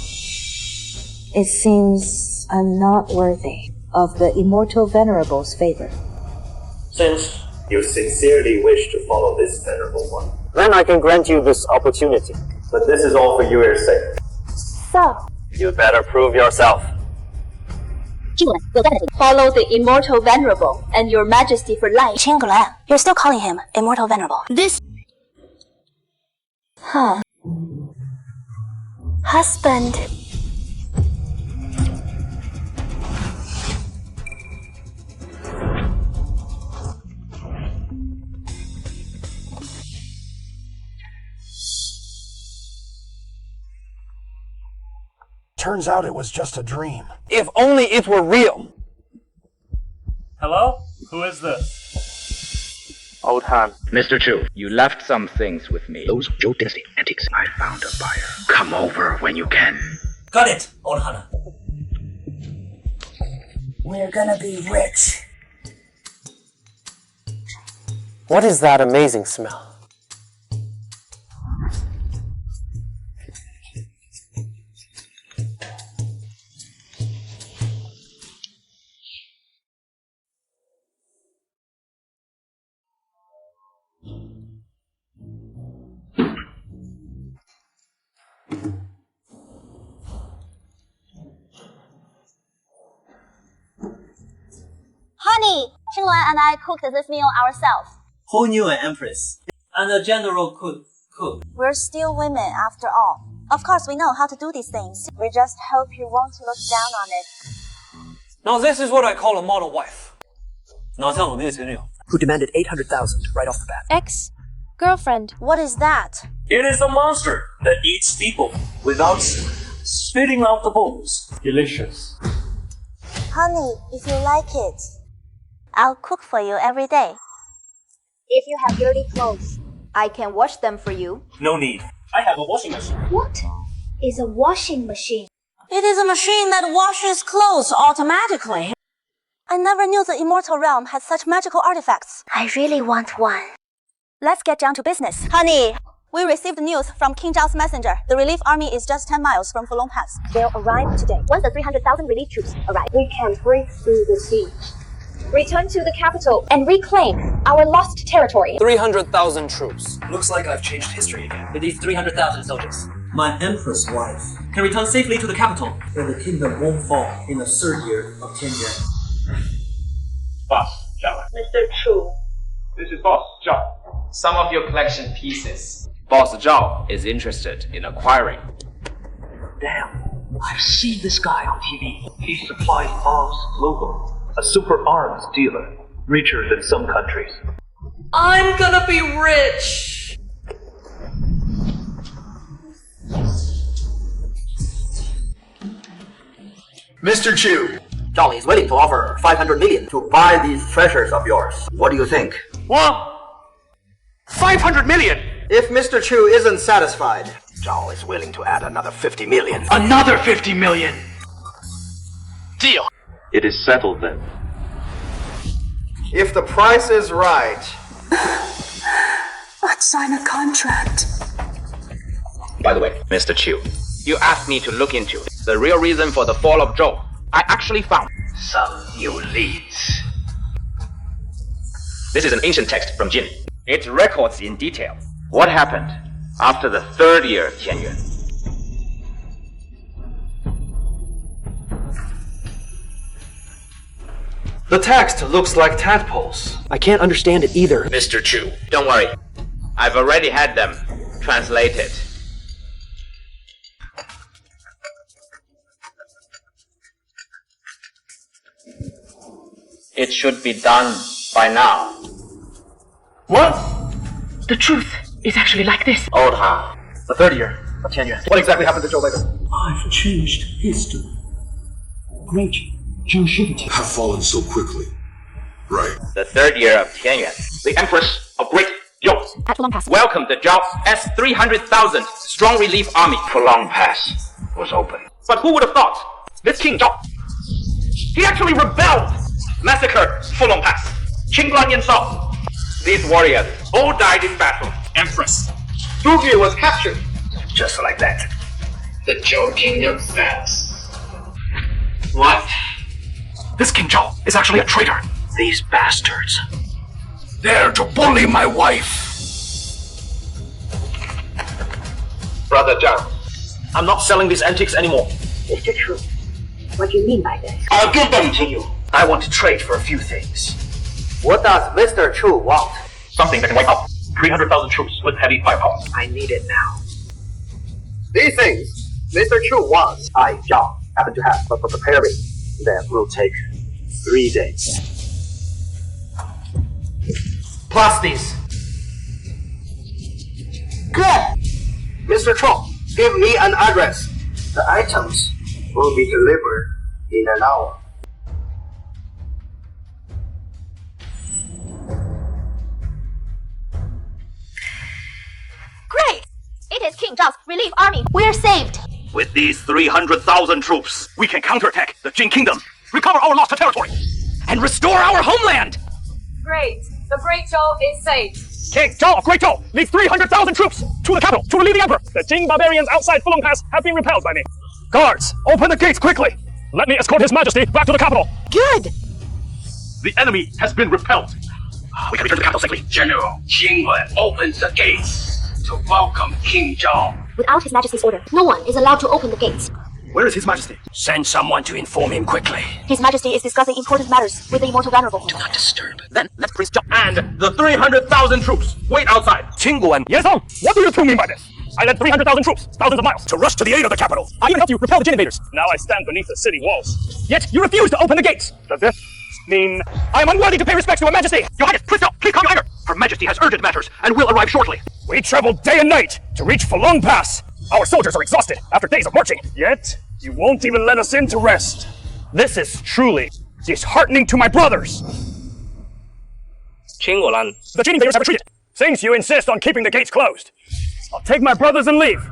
It seems I'm not worthy of the immortal venerable's favor. Since you sincerely wish to follow this venerable one, Then I can grant you this opportunity. but this is all for your sake. So, You better prove yourself. Qingguan will definitely Follow the immortal venerable and your majesty for life. Qingguan, you're still calling him immortal venerable. This... Huh. Husband. Turns out it was just a dream. If only it were real. Hello? Who is this? Old Han. Mr. Chu, you left some things with me. Those Zhou Dynasty antiques. I found a buyer. Come over when you can. Got it, Old Han. We're gonna be rich. What is that amazing smell? Honey, Qingguan and I cooked this meal ourselves. Who knew an empress? And a general could cook. We're still women after all. Of course, we know how to do these things. We just hope you won't look down on it. Now this is what I call a model wife. Who demanded 800,000 right off the bat. Ex-girlfriend. What is that? It is a monster that eats people without spitting out the bones. Delicious. Honey, if you like it, I'll cook for you every day. If you have dirty clothes, I can wash them for you. No need. I have a washing machine. What is a washing machine? It is a machine that washes clothes automatically. I never knew the immortal realm had such magical artifacts. I really want one. Let's get down to business. Honey, we received news from King Zhao's messenger. The relief army is just 10 miles from Fulong Pass. They'll arrive today. Once the 300,000 relief troops arrive, we can break through the siege, return to the capital, and reclaim our lost territory. 300,000 troops. Looks like I've changed history again. With these 300,000 soldiers, my empress wife can return safely to the capital, and the kingdom won't fall in the third year of Tianjuan. Boss Zhao. Mr. Chu. This is Boss Zhao. Some of your collection pieces. Boss Zhao is interested in acquiring. Damn, I've seen this guy on TV. He supplies arms globally. A super arms dealer, richer than some countries. I'm gonna be rich. Mr. Chu, Zhao is willing to offer 500 million to buy these treasures of yours. What do you think? what? 500 million! If Mr. Chu isn't satisfied, Zhao is willing to add another 50 million. Another 50 million! Deal! It is settled then. If the price is right, Let's sign a contract. By the way, Mr. Chu, you asked me to look into the real reason for the fall of Zhou. I actually found some new leads. This is an ancient text from Jin. It records in detail what happened after the third year of Tianyuan. The text looks like tadpoles. I can't understand it either. Mr. Chu, don't worry. I've already had them translated. It should be done by now. What? The truth is actually like this. Old Han. The third year of Tianyuan. What exactly happened to Zhou later? I've changed history. Great longevity. Have fallen so quickly. Right. The third year of Tianyuan. The empress of Great Zhou At Long Pass. welcomed the Zhao's 300,000 strong relief army. For Long Pass was open. But who would have thought? This King Zhao, he actually rebelled, massacred Fulong Pass, Qingguan Yansao. These warriors all died in battle. Empress Dugu was captured. Just like that. The Zhou kingdom falls. What? This King Zhao is actually a traitor. These bastards. Dare to bully my wife. Brother Zhao, I'm not selling these antiques anymore. Mr. Chu, what do you mean by this? I'll give them to you. I want to trade for a few things. What does Mr. Chu want? Something that can wipe out 300,000 troops with heavy firepower. I need it now. These things Mr. Chu wants, I, Zhao, happen to have, but for preparing them will take 3 days. Plus these. Good! Mr. Chu, give me an address. The items will be delivered in an hour. Great! It is King Zhao's relief army. We're saved. With these 300,000 troops, we can counterattack the Jin Kingdom, recover our lost territory, and restore our homeland! Great. The Great Zhou is saved. King Zhao of Great Zhou leads 300,000 troops to the capital to relieve the emperor. The Jing barbarians outside Fulong Pass have been repelled by me. Guards, open the gates quickly. Let me escort His Majesty back to the capital. Good! The enemy has been repelled. We can return to the capital safely. General Qingwen opens the gates to welcome King Zhao. Without His Majesty's order, no one is allowed to open the gates. Where is His Majesty? Send someone to inform him quickly. His Majesty is discussing important matters with the Immortal Venerable. Do not disturb. Then let's Prince Zhao and the 300,000 troops wait outside. Qingguan. Yes, Song. What do you two mean by this? I led 300,000 troops, thousands of miles, To rush to the aid of the capital. I even helped you repel the Jin invaders. Now I stand beneath the city walls. Yet you refuse to open the gates. Does this mean I am unworthy to pay respects to Her Majesty? Your Highness, please no, please calm your anger. Her Majesty has urgent matters and will arrive shortly. We traveled day and night to reach Fulong Pass. Our soldiers are exhausted after days of marching. Yet you won't even let us in to rest. This is truly disheartening to my brothers. Qingguan. The Jin invaders have retreated. Since you insist on keeping the gates closed, I'll take my brothers and leave.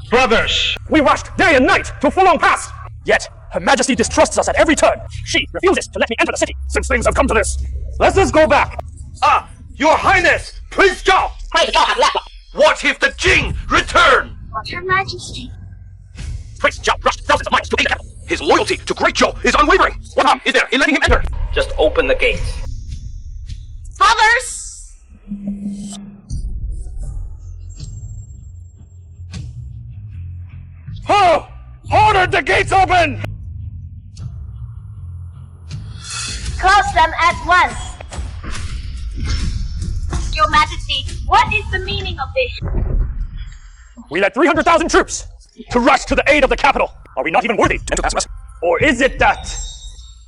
Brothers! We rushed day and night to Fulong Pass. Yet Her Majesty distrusts us at every turn. She refuses to let me enter the city since things have come to this. Let us go back. Ah, Your Highness, Prince Zhao! What if the Jing return? But Your Majesty. Prince Zhao rushed thousands of miles to aid the capital. His loyalty to Great Zhou is unwavering. What harm is there in letting him enter? Just open the gates. Brothers! Oh! Ordered the gates open! Close them at once. Your Majesty, what is the meaning of this? We led 300,000 troops to rush to the aid of the capital. Are we not even worthy to enter the pass? Or is it that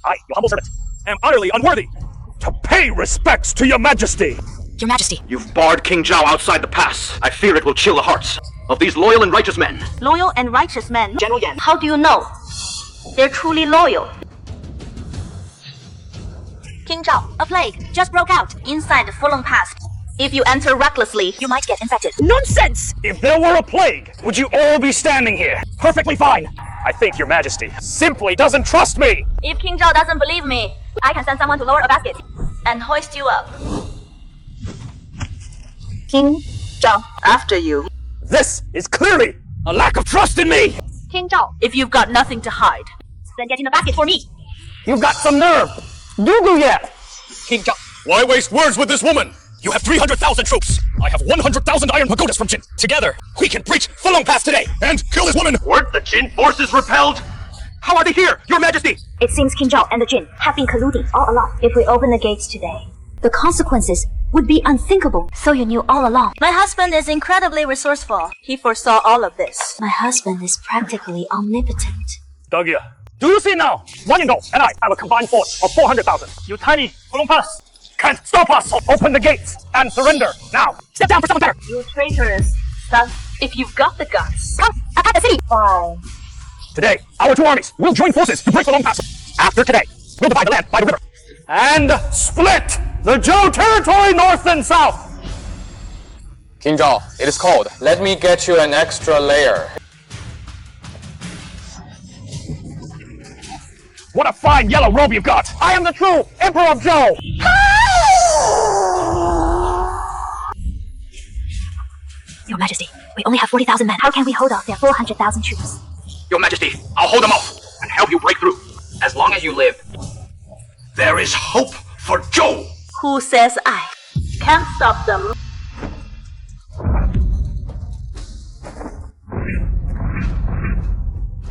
I, your humble servant, am utterly unworthy to pay respects to Your Majesty? Your Majesty. You've barred King Zhao outside the pass. I fear it will chill the hearts of these loyal and righteous men. Loyal and righteous men. General Yan. How do you know? They're truly loyal. King Zhao, a plague just broke out inside the Fulong Pass. If you enter recklessly, you might get infected. Nonsense! If there were a plague, would you all be standing here? Perfectly fine. I think Your Majesty simply doesn't trust me. If King Zhao doesn't believe me, I can send someone to lower a basket and hoist you up. King Zhao, after you. This is clearly a lack of trust in me! King Zhao, if you've got nothing to hide, then get in a basket for me. You've got some nerve! King Zhao. Why waste words with this woman? You have 300,000 troops. I have 100,000 iron pagodas from Jin. Together, we can breach Fulong Pass today and kill this woman. Weren't the Jin forces repelled? How are they here, Your Majesty? It seems King Zhao and the Jin have been colluding all along. If we open the gates today, the consequences would be unthinkable. So you knew all along. My husband is incredibly resourceful. He foresaw all of this. My husband is practically omnipotent. Dagya, do you see now? Wang Yingdou and I have a combined force of 400,000. You tiny Fulong Pass can't stop us. Open the gates and surrender now. Step down for someone better. You traitorous son. If you've got the guts. Come, attack the city. Fine. Today, our two armies will join forces to break Fulong Pass. After today, we'll divide the land by the river and split the Zhou territory north and south. King Zhao, it is cold. Let me get you an extra layer. What a fine yellow robe you've got! I am the true Emperor of Zhou! Your Majesty, we only have 40,000 men. How can we hold off their 400,000 troops? Your Majesty, I'll hold them off and help you break through. As long as you live, there is hope for Zhou. Who says I can't stop them?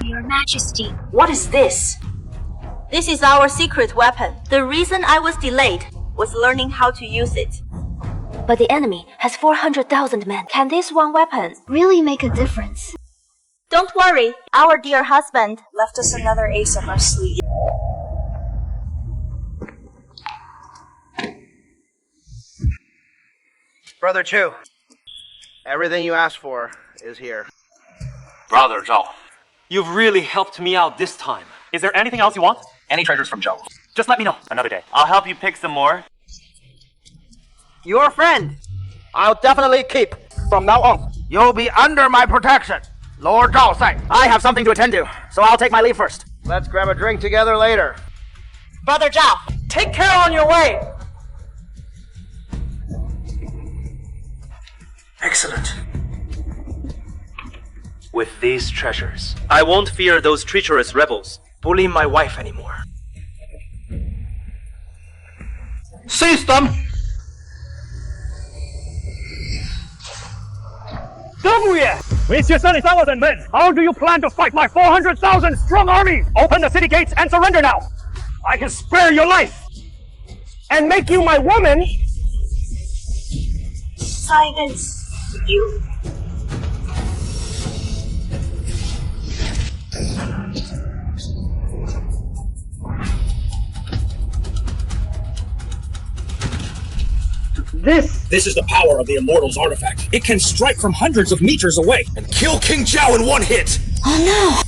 Your Majesty, what is this? This is our secret weapon. The reason I was delayed was learning how to use it. But the enemy has 400,000 men. Can this one weapon really make a difference? Don't worry, our dear husband left us another ace up our sleeve. Brother Chu, everything you asked for is here. Brother Zhao, you've really helped me out this time. Is there anything else you want? Any treasures from Zhou? Just let me know another day. I'll help you pick some more. Your friend, I'll definitely keep. From now on, you'll be under my protection. Lord Zhao Sai. I have something to attend to, so I'll take my leave first. Let's grab a drink together later. Brother Zhao, Take care on your way. Excellent. With these treasures, I won't fear those treacherous rebels bullying my wife anymore. Seize them! With your 30,000 men, how do you plan to fight my 400,000 strong army? Open the city gates and surrender now! I can spare your life! And make you my woman! silence you. This is the power of the Immortal's artifact. It can strike from hundreds of meters away and kill King Zhao in one hit. Oh no!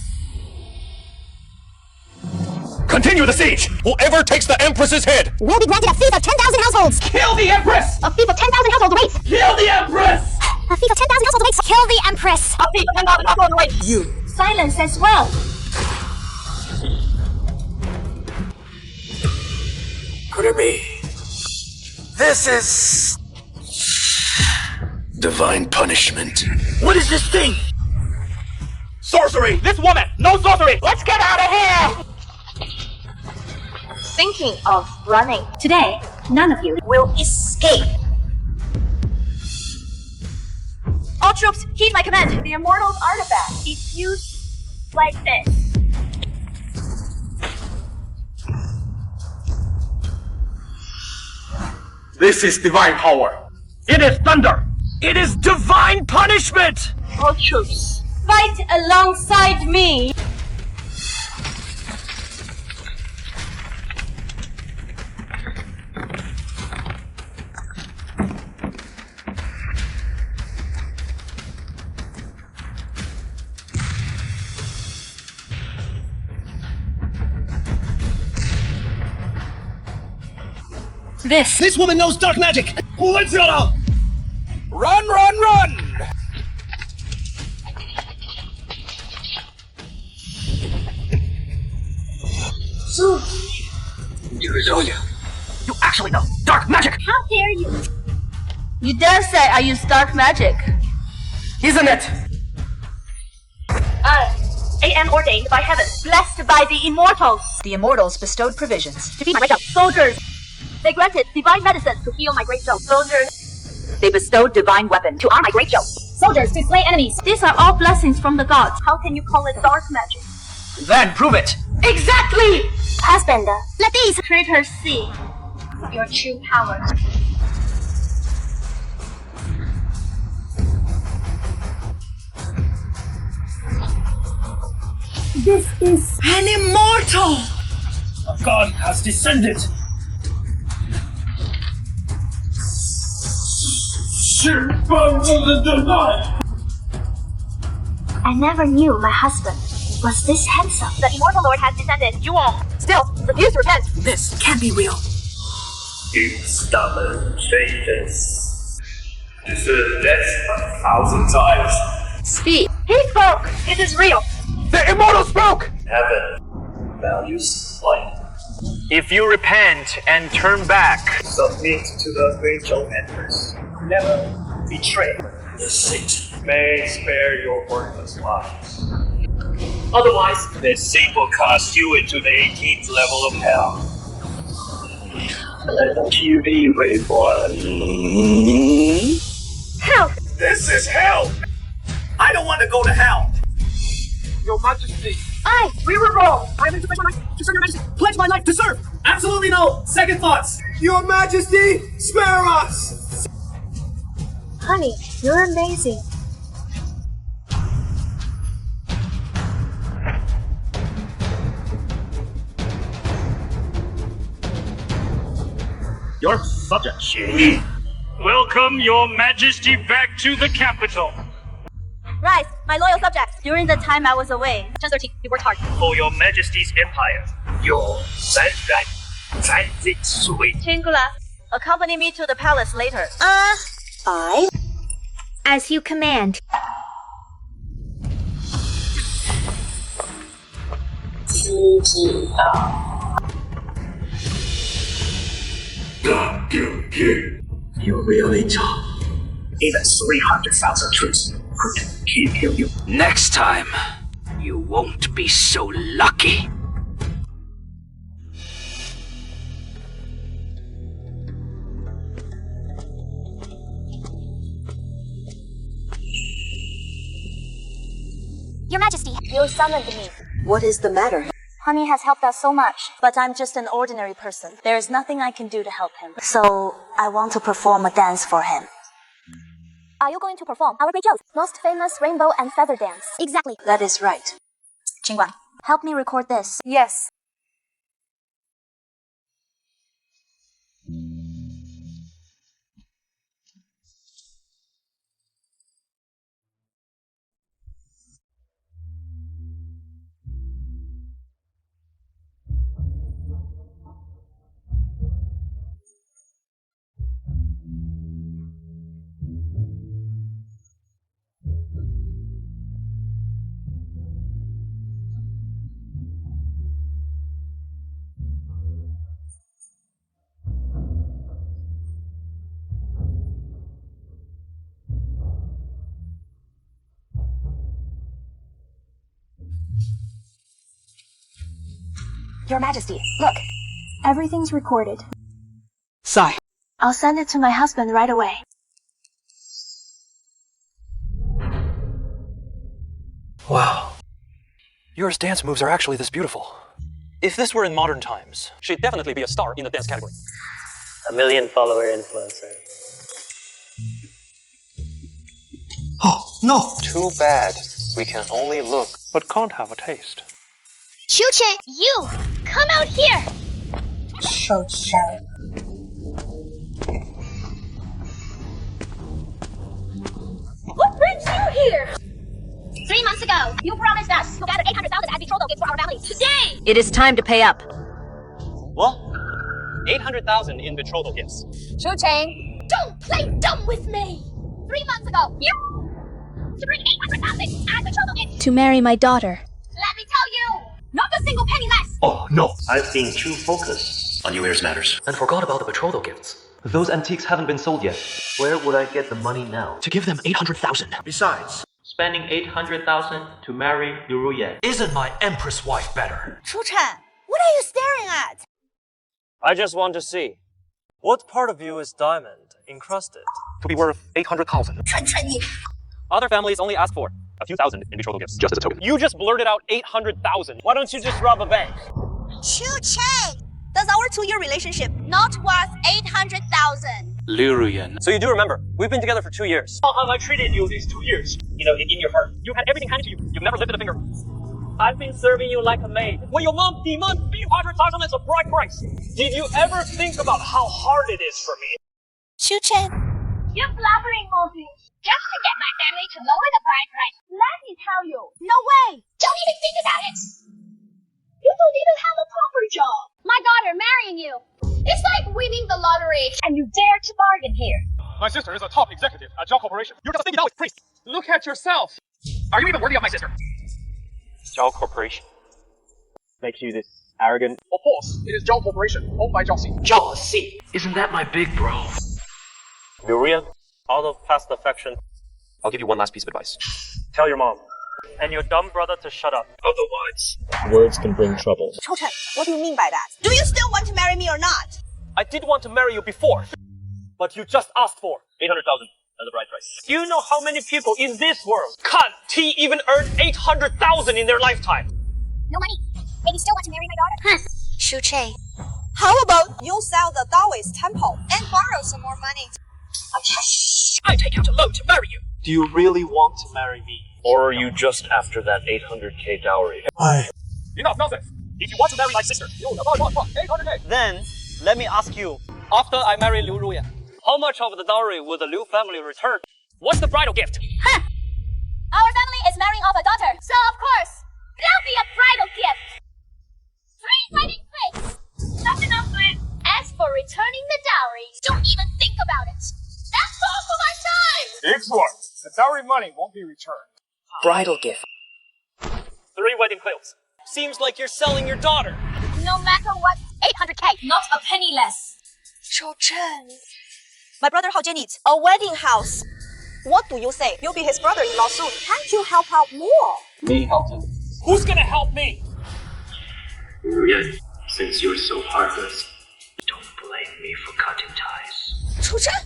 Continue the siege! Whoever takes the Empress's head will be granted a fief of 10,000 households! Kill the Empress! A fief of 10,000 households awaits! Kill the Empress! A fief of 10,000 households awaits! Kill the Empress! A fief of 10,000 households awaits! You! Silence as well! Could it be? This is... divine punishment. What is this thing? Sorcery! This woman! No sorcery! Let's get out of here! Thinking of running. Today, none of you Will escape. All troops, heed my command. The Immortal's artifact is used like this. This is divine power. It is thunder. It is divine punishment! All troops, fight alongside me. This woman knows dark magic! Run, run, run! So, You actually know dark magic! how dare you? You dare say I use dark magic? Isn't it? I A.M. ordained by heaven, blessed by the immortals. The immortals bestowed provisions to feed my great Joe. Soldiers, they granted divine medicine to heal my great Joe. Soldiers, they bestowed divine weapon to arm my great Joe. Soldiers, to slay enemies. These are all blessings from the gods. How can you call it dark magic? Then prove it! Exactly! Husband, Let these traitors see your true power. This is an immortal! A god has descended. I never knew my husband was this handsome. The immortal lord has descended. You all still refuse to repent. This can't be real. You stubborn traitors. Deserve death 1,000 times. Speak. He spoke. It is real. The immortal spoke! Heaven values life. If you repent and turn back, Submit to the great Joe Empress. Never betray the Satan. May spare your worthless lives. Otherwise, this Satan will cast you into the 18th level of hell. Let you be reborn. Help! This is hell! I don't want to go to hell! Your Majesty, We were wrong. I am to pledge my life to serve Your Majesty. Pledge my life to serve! Absolutely no! Second thoughts! Your Majesty, spare us! Honey, you're amazing. Your subject. Welcome Your Majesty back to the capital. Rise, my loyal subjects. During the time I was away, Chen 13, you worked hard. For Your Majesty's empire, your sunshine, transit sweet. Chingula, accompany me to the palace later. As you command. You really talk. Even 300,000 troops couldn't keep you. Next time, you won't be so lucky. Your Majesty, You summoned me. what is the matter? Honey has helped us so much, but I'm just an ordinary person. There is nothing I can do to help him. So, I want to perform a dance for him. Are you going to perform our great Joe's most famous rainbow and feather dance? Exactly. That is right. Qingguan, Help me record this. yes. Your Majesty, look. Everything's recorded. Sigh. I'll send it to my husband right away. Wow. Your dance moves are actually this beautiful. If this were in modern times, she'd definitely be a star in the dance category. A million follower influencer. Oh, no! Too bad. We can only look, but can't have a taste. Chuche, you! Come out here! What brings you here? 3 months ago, you promised us to gather 800,000 as betrothal gifts for our families. Today! It is time to pay up. What? 800,000 in betrothal gifts. Shu Cheng, don't play dumb with me! 3 months ago, you to bring 800,000 as betrothal gifts To marry my daughter. Let me tell you, not a single penny less! Oh, no. I've been too focused on New Year's matters. And forgot about the betrothal gifts. Those antiques haven't been sold yet. Where would I get the money now? To give them 800,000. Besides, spending 800,000 to marry Liu Ruyan. Isn't my empress wife better? Chu Chen, what are you staring at? I just want to see. What part of you is diamond encrusted? To be worth 800,000. Other families only ask for a few thousand in betrothal gifts. Just as a token. You just blurted out 800,000. Why don't you just rob a bank? Chu Chen, does our 2-year relationship not worth 800,000? Liu Ruyan. So you do remember, we've been together for 2 years. How have I treated you these 2 years? You know, in your heart. You had everything handed to you. You've never lifted a finger. I've been serving you like a maid. When your mom demands 300,000 as a bride price, did you ever think about how hard it is for me? Chu Chen. You're blabbering, Mosey. Just to get my family to lower the bride price. Let me tell you. No way. Don't even think about it. You don't even have a proper job. My daughter marrying you. It's like winning the lottery, and you dare to bargain here. My sister is a top executive at Zhao Corporation. You're just a $50 priest. Look at yourself. Are you even worthy of my sister? Zhao Corporation makes you this arrogant. Of course, it is Zhao Corporation, owned by Zhao Xi. Zhao Xi. Isn't that my big bro? Liu Ruyan, out of past affection, I'll give you one last piece of advice. tell your mom and your dumb brother to shut up. Otherwise, words can bring trouble. Chu Chen, what do you mean by that? Do you still want to marry me or not? I did want to marry you before, but you just asked for 800,000 as a bride price. Do you know how many people in this world can't even earn 800,000 in their lifetime? No money. And you still want to marry my daughter? Chu Chen. How about you sell the Taoist temple and borrow some more money? I take out a loan to marry you. Do you really want to marry me? Or are you just after that 800k dowry? Enough nonsense. If you want to marry my sister, you know, 800k. Then, let me ask you, after I marry Liu Ruyan, how much of the dowry will the Liu family return? What's the bridal gift? Huh. Our family is marrying off a daughter, so of course, there'll be a bridal gift. 3 wedding cakes. That's enough, Glenn. As for returning the dowry, don't even think about it. That's all for my time. Excellent. The dowry money won't be returned. Bridal gift. 3 wedding clothes. Seems like you're selling your daughter. No matter what, 800k, not a penny less. Chu Chen. My brother Hao Jie needs a wedding house. What do you say? You'll be his brother-in-law soon. Can't you help out more? Me help him. Who's gonna help me? Ruyan, since you're so heartless, don't blame me for cutting ties. Chu Chen?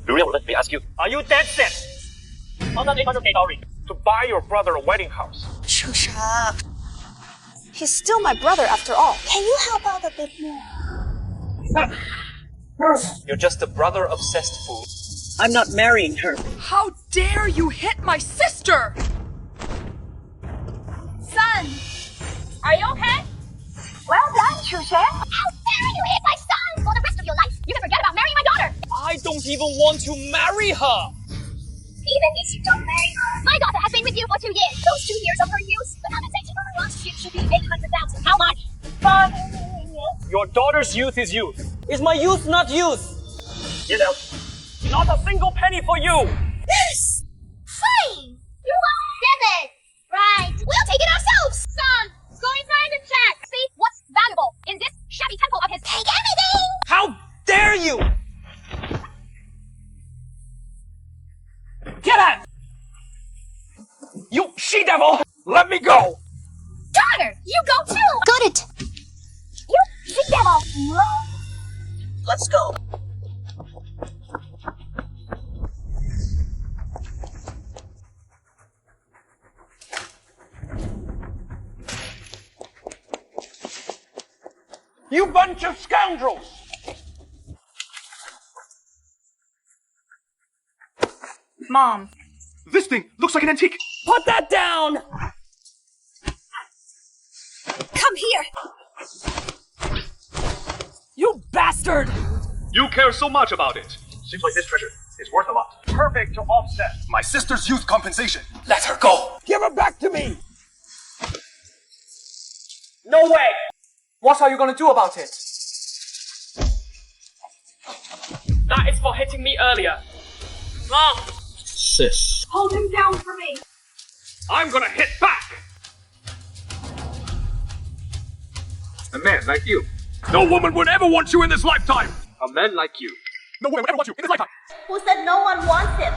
Ruyan, let me ask you, are you dead set on that 800k dowry To buy your brother a wedding house. Chu Chen. He's still my brother after all. Can you help out a bit more? You're just a brother-obsessed fool. I'm not marrying her. How dare you hit my sister! Son, are you okay? Well done, Chu Chen. How dare you hit my son for the rest of your life? You can forget about marrying my daughter. I don't even want to marry her. Even if you don't marry her, my daughter has been with you for 2 years. Those 2 years of her youth, the compensation for her lost ship should be 800,000. How much? Your daughter's youth is youth. Is my youth not youth? You know, not a single penny for you. Yes! Fine! You won't give it! Right. We'll take it ourselves! Son, go inside and check. See what's valuable in this shabby temple of his. Take everything! How dare you! Get out! You she-devil! Let me go! Daughter, you go too! Got it! You she-devil! Let's go. You bunch of scoundrels! Mom. This thing looks like an antique. Put that down! Come here. You bastard! You care so much about it. Seems like this treasure is worth a lot. Perfect to offset my sister's youth compensation. Let her go! Give her back to me! No way! What are you gonna do about it? That is for hitting me earlier. Mom! Sis. Hold him down for me. I'm gonna hit back! A man like you. No woman would ever want you in this lifetime! A man like you. No woman would ever want you in this lifetime! Who said no one wants him?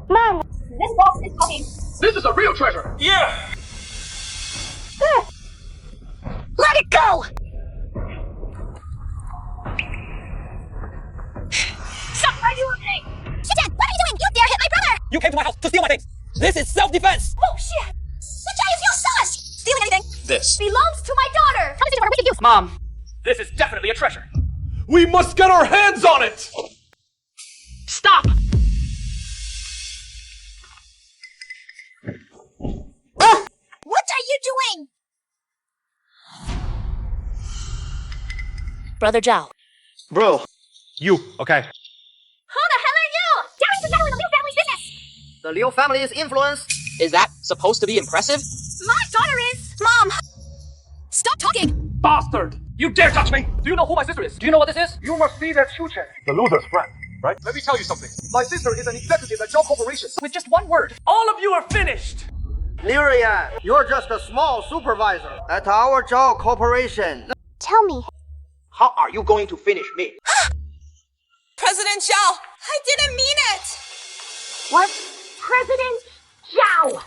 Mom, This box is talking. This is a real treasure. Yeah. Let it go! Stop! Are you okay? Shichen, what are you doing? You dare hit my brother! You came to my house to steal my things. This is self-defense. Oh shit! The guy is your son! Stealing anything This belongs to my daughter! How is it what we could use? Mom, this is definitely a treasure. We must get our hands on it. Stop! What are you doing? Brother Zhao. Bro. You, okay. Who the hell are you? Daring to meddle in the Liu family's business! The Liu family's influence. Is that supposed to be impressive? My daughter is... Mom! Stop talking! Bastard! You dare touch me! Do you know who my sister is? Do you know what this is? You must be that Shuchen, the loser's friend, right? Let me tell you something. My sister is an executive at Zhao Corporation. With just one word, all of you are finished! Liu Yan, you're just a small supervisor at our Zhao Corporation. Tell me. How are you going to finish me? President Zhao, I didn't mean it! What? President Zhao!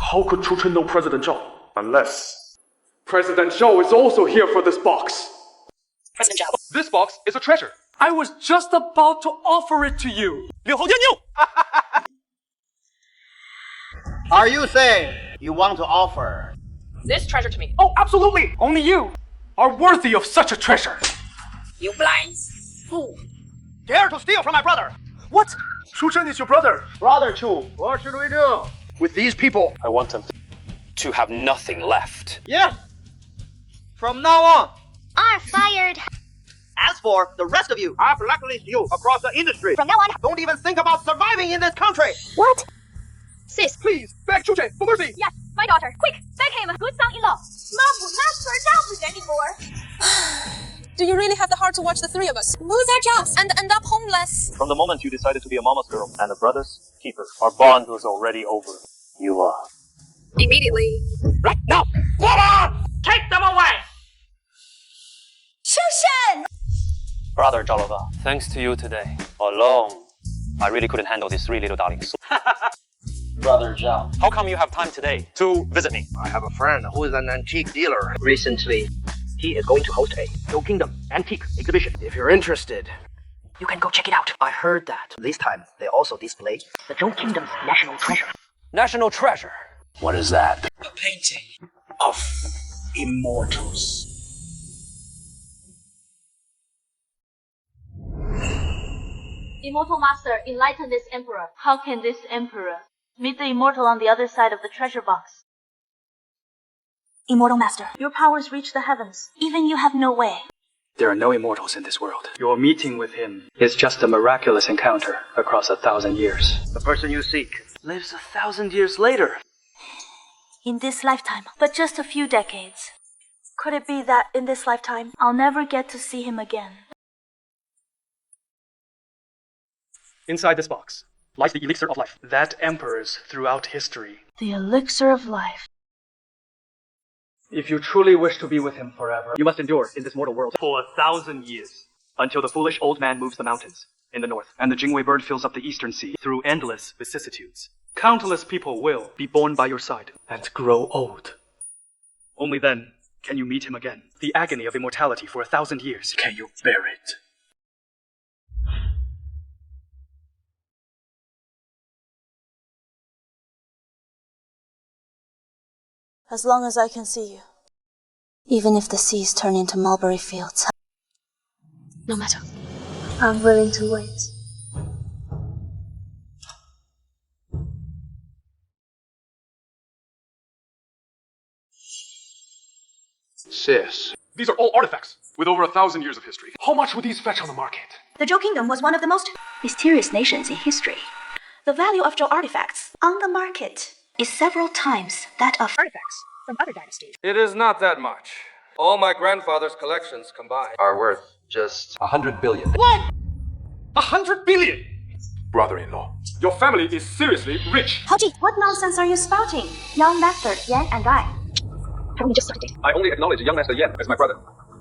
How could Shuchen know President Zhao? Unless President Zhao is also here for this box. President Zhao. This box is a treasure. I was just about to offer it to you. Liu Houjian, Are you saying you want to offer This treasure to me. Oh, absolutely! Only you are worthy of such a treasure. You blind fool. dare to steal from my brother? What? Shuchen is your brother. Brother Chu, what should we do with these people? I want them to have nothing left. Yes! From now on, Are fired. as for the rest of you, I've blacklisted you across the industry. From now on. Don't even think about surviving in this country. What? Sis. Please, beg Shuchen for mercy. Yes, my daughter. Quick, beg him. Good son-in-law. Mom will not burn down with anymore. Do you really have the heart to watch the three of us lose our jobs and end up homeless? From the moment you decided to be a mama's girl and a brother's keeper, our bond was already over. You are. Immediately. Right now! Come on! Take them away! Shushan! Brother Zhalova, thanks to you today, alone, I really couldn't handle these three little darlings. Brother Zhao, How come you have time today to visit me? I have a friend who is an antique dealer. Recently, he is going to host a Zhou Kingdom antique exhibition. If you're interested, You can go check it out. I heard that. This time, they also display the Zhou Kingdom's national treasure. National treasure. what is that? A painting of immortals. Immortal Master, enlighten this emperor. How can this emperor meet the immortal on the other side of the treasure box? Immortal Master. Your powers reach the heavens. Even you have no way. There are no immortals in this world. Your meeting with him is just a miraculous encounter across 1,000 years. The person you seek Lives 1,000 years later. In this lifetime, but just a few decades. Could it be that in this lifetime, I'll never get to see him again? Inside this box lies the elixir of life that emperors throughout history. The elixir of life. If you truly wish to be with him forever, you must endure in this mortal world for 1,000 years, until the foolish old man moves the mountains in the north, and the Jingwei bird fills up the eastern sea through endless vicissitudes. Countless people will be born by your side and grow old. Only then can you meet him again. The agony of immortality for 1,000 years. Can you bear it? As long as I can see you. Even if the seas turn into mulberry fields. No matter. I'm willing to wait. Sis. These are all artifacts with over 1,000 years of history. How much would these fetch on the market? The Zhou Kingdom was one of the most mysterious nations in history. The value of Zhou artifacts on the market is several times that of artifacts from other dynasties. It is not that much. All my grandfather's collections combined are worth just 100 billion. What? 100 billion? Brother-in-law, your family is seriously rich. Haoji, what nonsense are you spouting? Young Master Yan and I. Haven't we just started? I only acknowledge young Master Yan as my brother.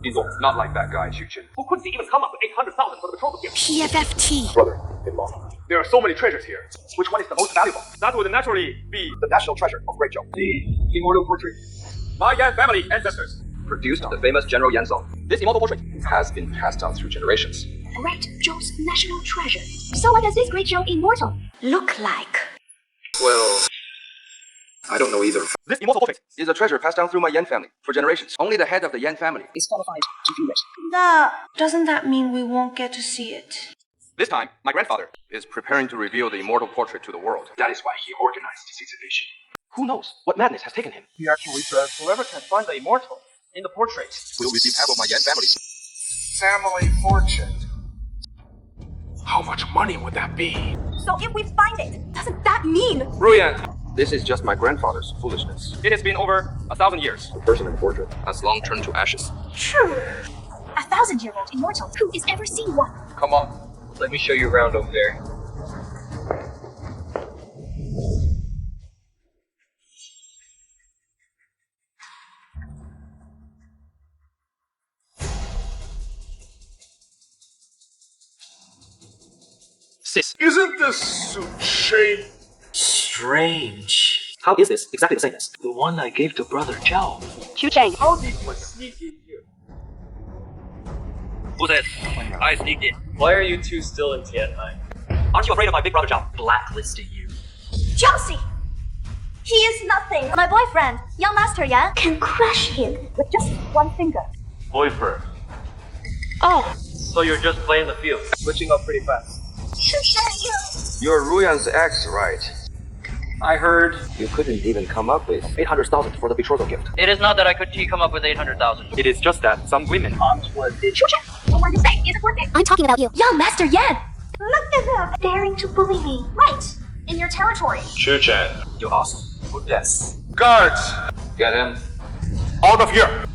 In-law, not like that guy, Shuchen. Who couldn't even come up with 800,000 for the betrothal gift? PFFT. Brother-in-law. There are so many treasures here. Which one is the most valuable? That would naturally be the national treasure of Great Zhou. The immortal portrait. My Yan family ancestors produced the famous General Yan Zong. This immortal portrait has been passed down through generations. Great Zhou's national treasure. So what does this Great Zhou immortal look like? Well, I don't know either. This immortal portrait Is a treasure passed down through my Yan family for generations. Only the head of the Yan family is qualified to view it. Doesn't that mean we won't get to see it? This time, my grandfather is preparing to reveal the immortal portrait to the world. That is why he organized this exhibition. Who knows what madness has taken him? He actually says whoever can find the immortal in the portrait will receive half of my Yan family. Family fortune. How much money would that be? So if we find it, doesn't that mean? Ruyan, this is just my grandfather's foolishness. It has been over 1,000 years. The person in the portrait has long turned to ashes. True. 1,000-year-old immortal. Who is ever seen one? Come on, let me show you around over there. Isn't this suit shaped Strange. How is this exactly the same as the one I gave to Brother Zhao? Chu Cheng. How did you sneak in here? Who's this? I sneaked in. Why are you two still in Tianhai? Aren't you afraid of my big brother Zhao blacklisting you? Chelsea! He is nothing. My boyfriend, young master Yan, can crush him with just one finger. Boyfriend. Oh. So you're just playing the field. Switching up pretty fast. You're Ruyan's ex, right? I heard You couldn't even come up with 800,000 for the betrothal gift. It is not that I could come up with 800,000. it is just that some women aren't worth it. What word to say? Is it worth it? I'm talking about you. Young master Yan! Look at him! Daring to bully me. Right! In your territory. Chu Chen, You asked for death. guards, get him. Out of here!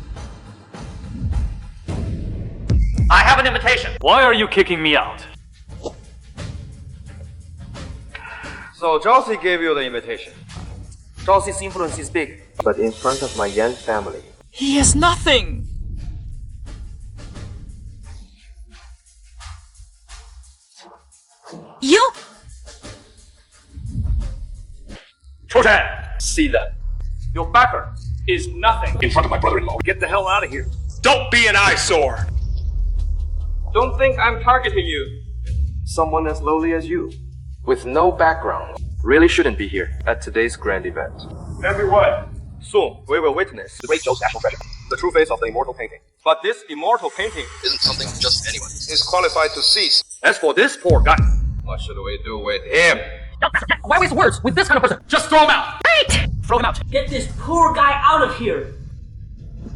I have an invitation. Why are you kicking me out? So Zhao gave you the invitation. Zhao's influence is big. But in front of my Yan family, He is nothing. You? Chu Chen! See that? Your backer is nothing. In front of my brother-in-law. Get the hell out of here. Don't be an eyesore! Don't think I'm targeting you. someone as lowly as you, with no background, really shouldn't be here at today's grand event. Everyone, soon we will witness the Great Zhou's national treasure, the true face of the immortal painting. But this immortal painting Isn't something just anyone is qualified to seize. As for this poor guy, What should we do with him? Why waste words with this kind of person? just throw him out! Wait! Throw him out! Get this poor guy out of here!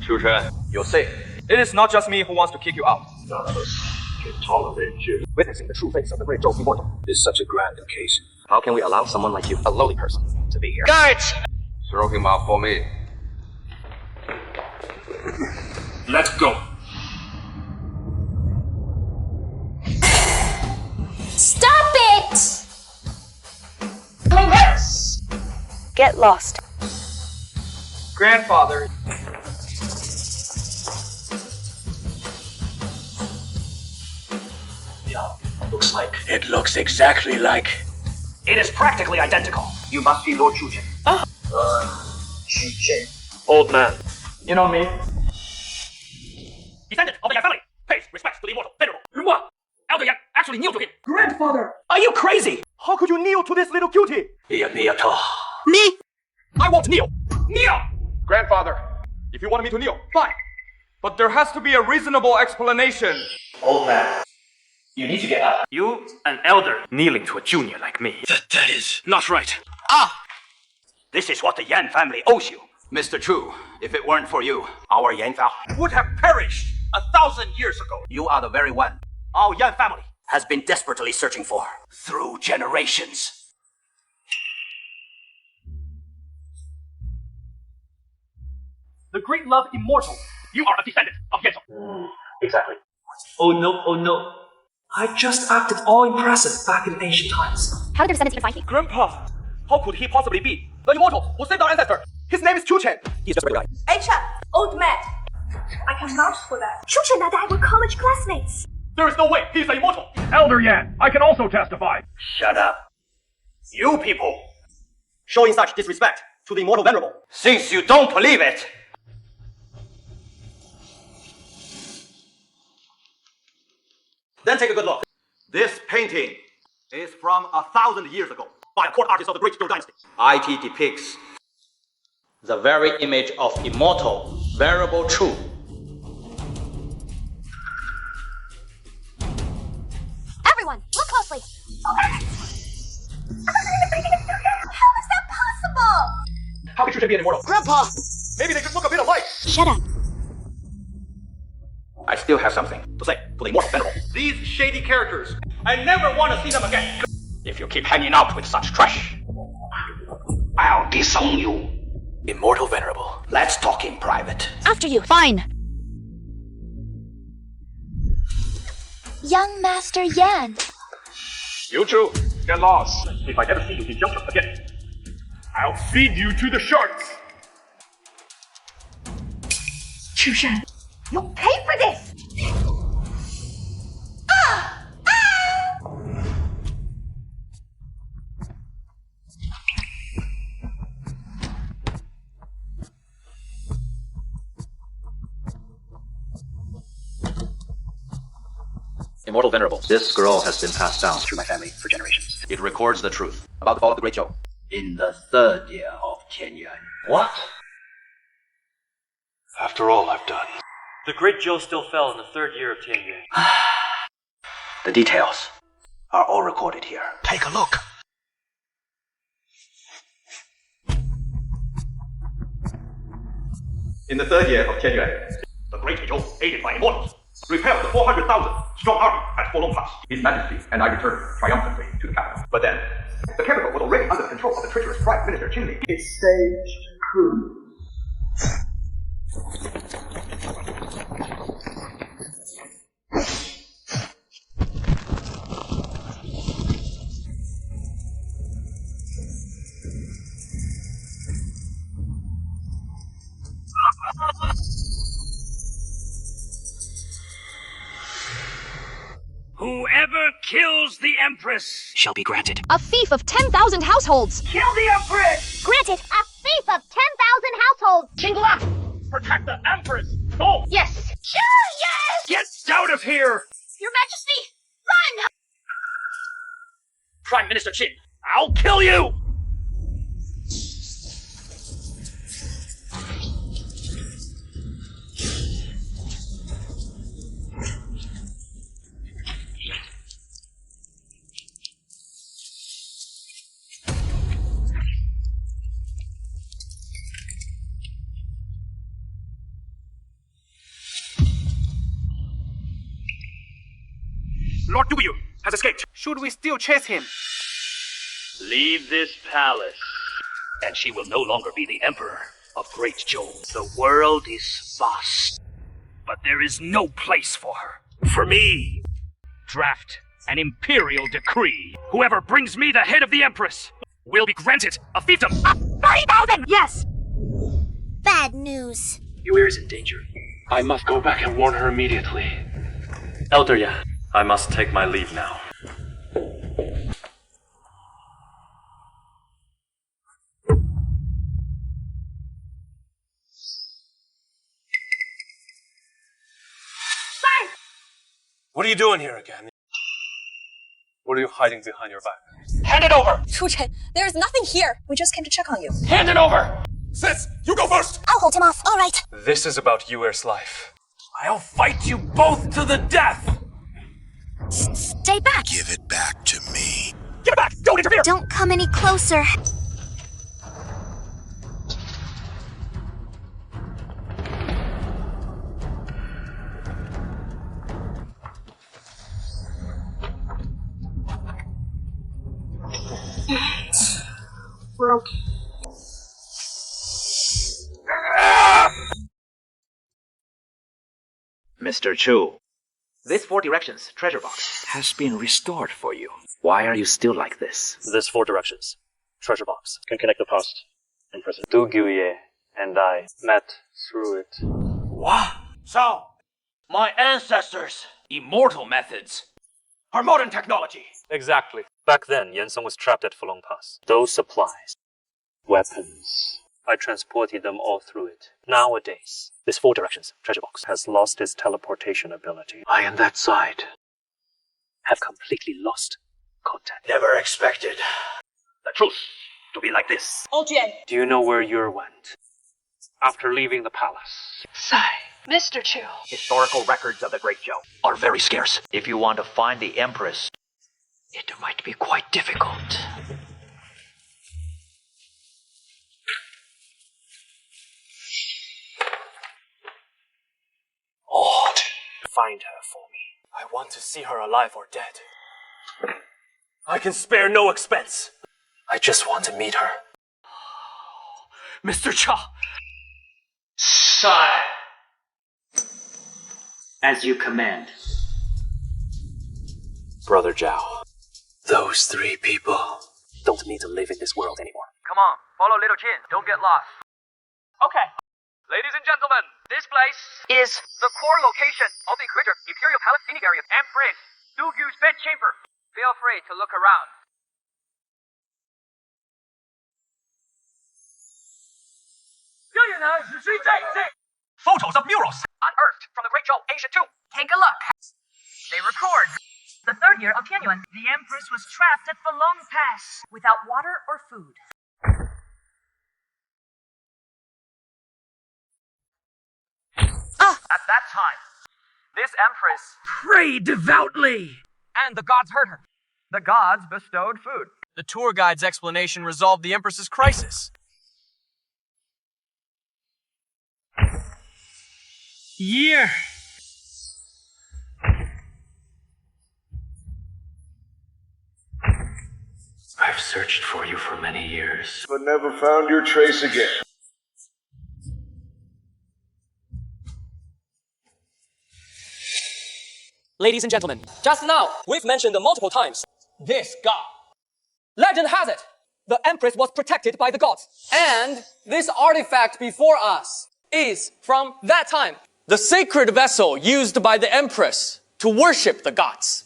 Chu Chen, You're safe. It is not just me who wants to kick you out. None of us can tolerate you. Witnessing the true face of the Great Zhou immortal is such a grand occasion. How can we allow someone like you, a lowly person, to be here? Guards! Throw him out for me. Let's go. Stop it! Get lost. Grandfather. It looks exactly like. It is practically identical. You must be Lord Chu Chen. Chu Chen. Old man. You know me? Descendant of the Yan family. Pays respects to the immortal venerable. What? Elder Yan actually kneel to him. Grandfather! Are you crazy? How could you kneel to this little cutie? Me? I won't kneel. Kneel! Grandfather, if you want me to kneel, fine. But there has to be a reasonable explanation. Old man. You need to get up. You, an elder, kneeling to a junior like me. That is not right. This is what the Yan family owes you. Mr. Chu, if it weren't for you, our Yan family Would have perished 1,000 years ago. you are the very one Our Yan family. has been desperately searching for through generations. The great love immortal. You are a descendant of Yan Zong. Exactly. Oh no, oh no. I just acted all impressive back in ancient times. How did the descendants even find me? Grandpa, how could he possibly be the immortal who saved our ancestor? His name is Chu Chen. He's just a regular guy. Aisha, old man. I can vouch for that. Chu Chen and I were college classmates. There is no way he is immortal. Elder Yan, I can also testify. Shut up. You people, showing such disrespect to the immortal venerable. Since you don't believe it, then take a good look. This painting is from 1,000 years ago by a court artist of the Great Zhou dynasty. It depicts the very image of immortal venerable Chu. Everyone, look closely. How is that possible? How could Chu be an immortal? Grandpa! Maybe they could look a bit alike. Shut up. I still have something to say to the immortal venerable. These shady characters, I never want to see them again. If you keep hanging out with such trash, I'll disown you. Immortal Venerable. Let's talk in private. After you. Fine. Young Master Yan. You two, get lost. If I ever see you in junction again, I'll feed you to the sharks. Chu Shan, you'll pay for this. Immortal Venerable, this scroll has been passed down through my family for generations. It records the truth about the fall of the Great Zhou in the 3rd year of Tianyuan. What? After all I've done. The Great Zhou still fell in the 3rd year of Tianyuan. The details are all recorded here. Take a look. In the 3rd year of Tianyuan, the Great Zhou, aided by immortals, repelled the 400,000 strong army at Folong Pass. His Majesty and I returned triumphantly to the capital. But then, the capital was already under the control of the treacherous Prime Minister Qin Li. It staged coup. Whoever kills the Empress shall be granted a fief of 10,000 households. Kill the Empress! Granted, a fief of 10,000 households. Qingla! Protect the Empress! Go! Yes. Sure, yes! Get out of here! Your Majesty, run! Prime Minister Qin, I'll kill you! Lord Duyu has escaped. Should we still chase him? Leave this palace, and she will no longer be the Emperor of Great Zhou. The world is vast, but there is no place for her. For me, draft an imperial decree. Whoever brings me the head of the Empress will be granted a fiefdom. 30,000! Yes! Bad news. Yue is in danger. I must go back and warn her immediately. Elder Yan, I must take my leave now. What are you doing here again? What are you hiding behind your back? Hand it over! Chu Chen, there is nothing here. We just came to check on you. Hand it over! Sis, you go first! I'll hold him off. All right. This is about Yuer's life. I'll fight you both to the death! Stay back. Give it back to me. Give it back! Don't interfere! Don't come any closer. Broke. Mr. Chu, this 4 directions treasure box has been restored for you. Why are you still like this? This 4 directions treasure box can connect the past and present. Du Guye and I met through it. What? So, My ancestors' immortal methods are modern technology. Exactly. Back then, Yansong was trapped at Fulong Pass. Those supplies, weapons, I transported them all through it. Nowadays, this 4 directions treasure box has lost its teleportation ability. I on that side have completely lost contact. Never expected the truth to be like this. Ojian. Do you know where Yer went? After leaving the palace. Mr. Chu. Historical records of the Great Zhou are very scarce. If you want to find the empress, it might be quite difficult. Odd. Find her for me. I want to see her alive or dead. I can spare no expense. I just want to meet her. Mr. Cha. Sire. As you command. Brother Zhao, those 3 people don't need to live in this world anymore. Come on, follow little Jin. Don't get lost. Okay. Ladies and gentlemen, this place Is the core location of the greater Imperial Palace scenic area. Empress Dugu's bedchamber. Feel free to look around. Photos of murals unearthed from the Great Zhou Ancient Tomb. Take a look. They record. The 3rd year of Tianyuan, the Empress was trapped at Fulong Pass without water or food. At that time, this Empress prayed devoutly, and the gods heard her. The gods bestowed food. The tour guide's explanation resolved the Empress's crisis. Year. I've searched for you for many years, but never found your trace again. Ladies and gentlemen, just now, we've mentioned multiple times this god. Legend has it, the Empress was protected by the gods. And this artifact before us is from that time. The sacred vessel used by the Empress to worship the gods.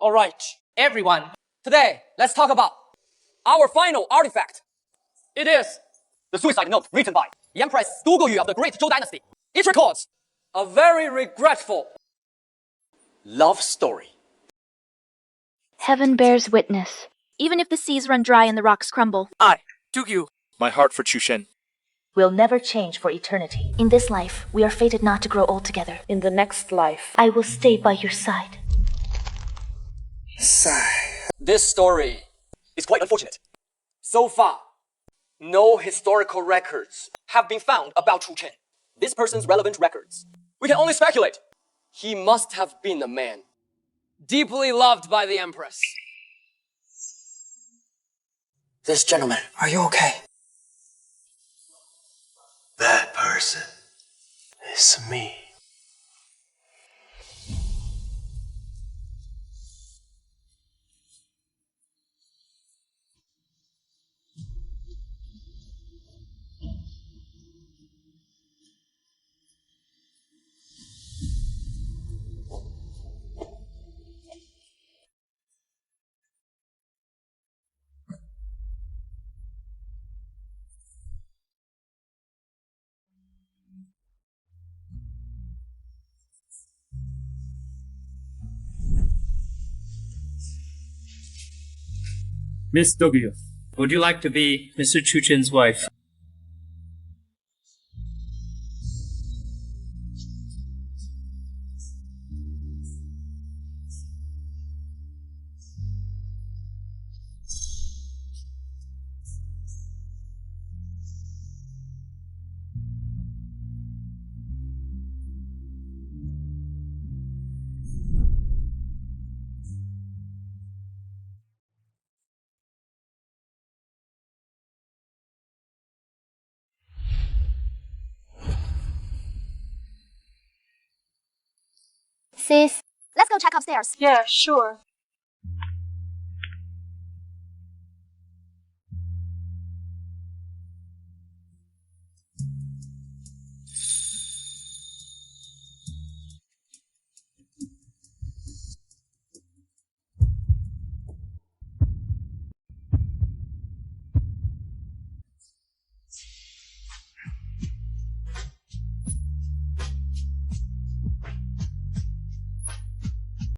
All right, everyone. Today, let's talk about our final artifact. It is the suicide note written by the Empress Du Guyu of the Great Zhou Dynasty. It records a very regretful love story. Heaven bears witness. Even if the seas run dry and the rocks crumble, I, Du Guyu, My heart for Chu Shen. Will never change for eternity. In this life, we are fated not to grow old together. In the next life, I will stay by your side. This story is quite unfortunate. So far, no historical records have been found about Chu Chen. This person's relevant records. We can only speculate. He must have been a man deeply loved by the Empress. This gentleman, are you okay? That person is me. Miss Doguyo, would you like to be Mr. Chu Chen's wife? Sis, let's go check upstairs. Yeah, sure.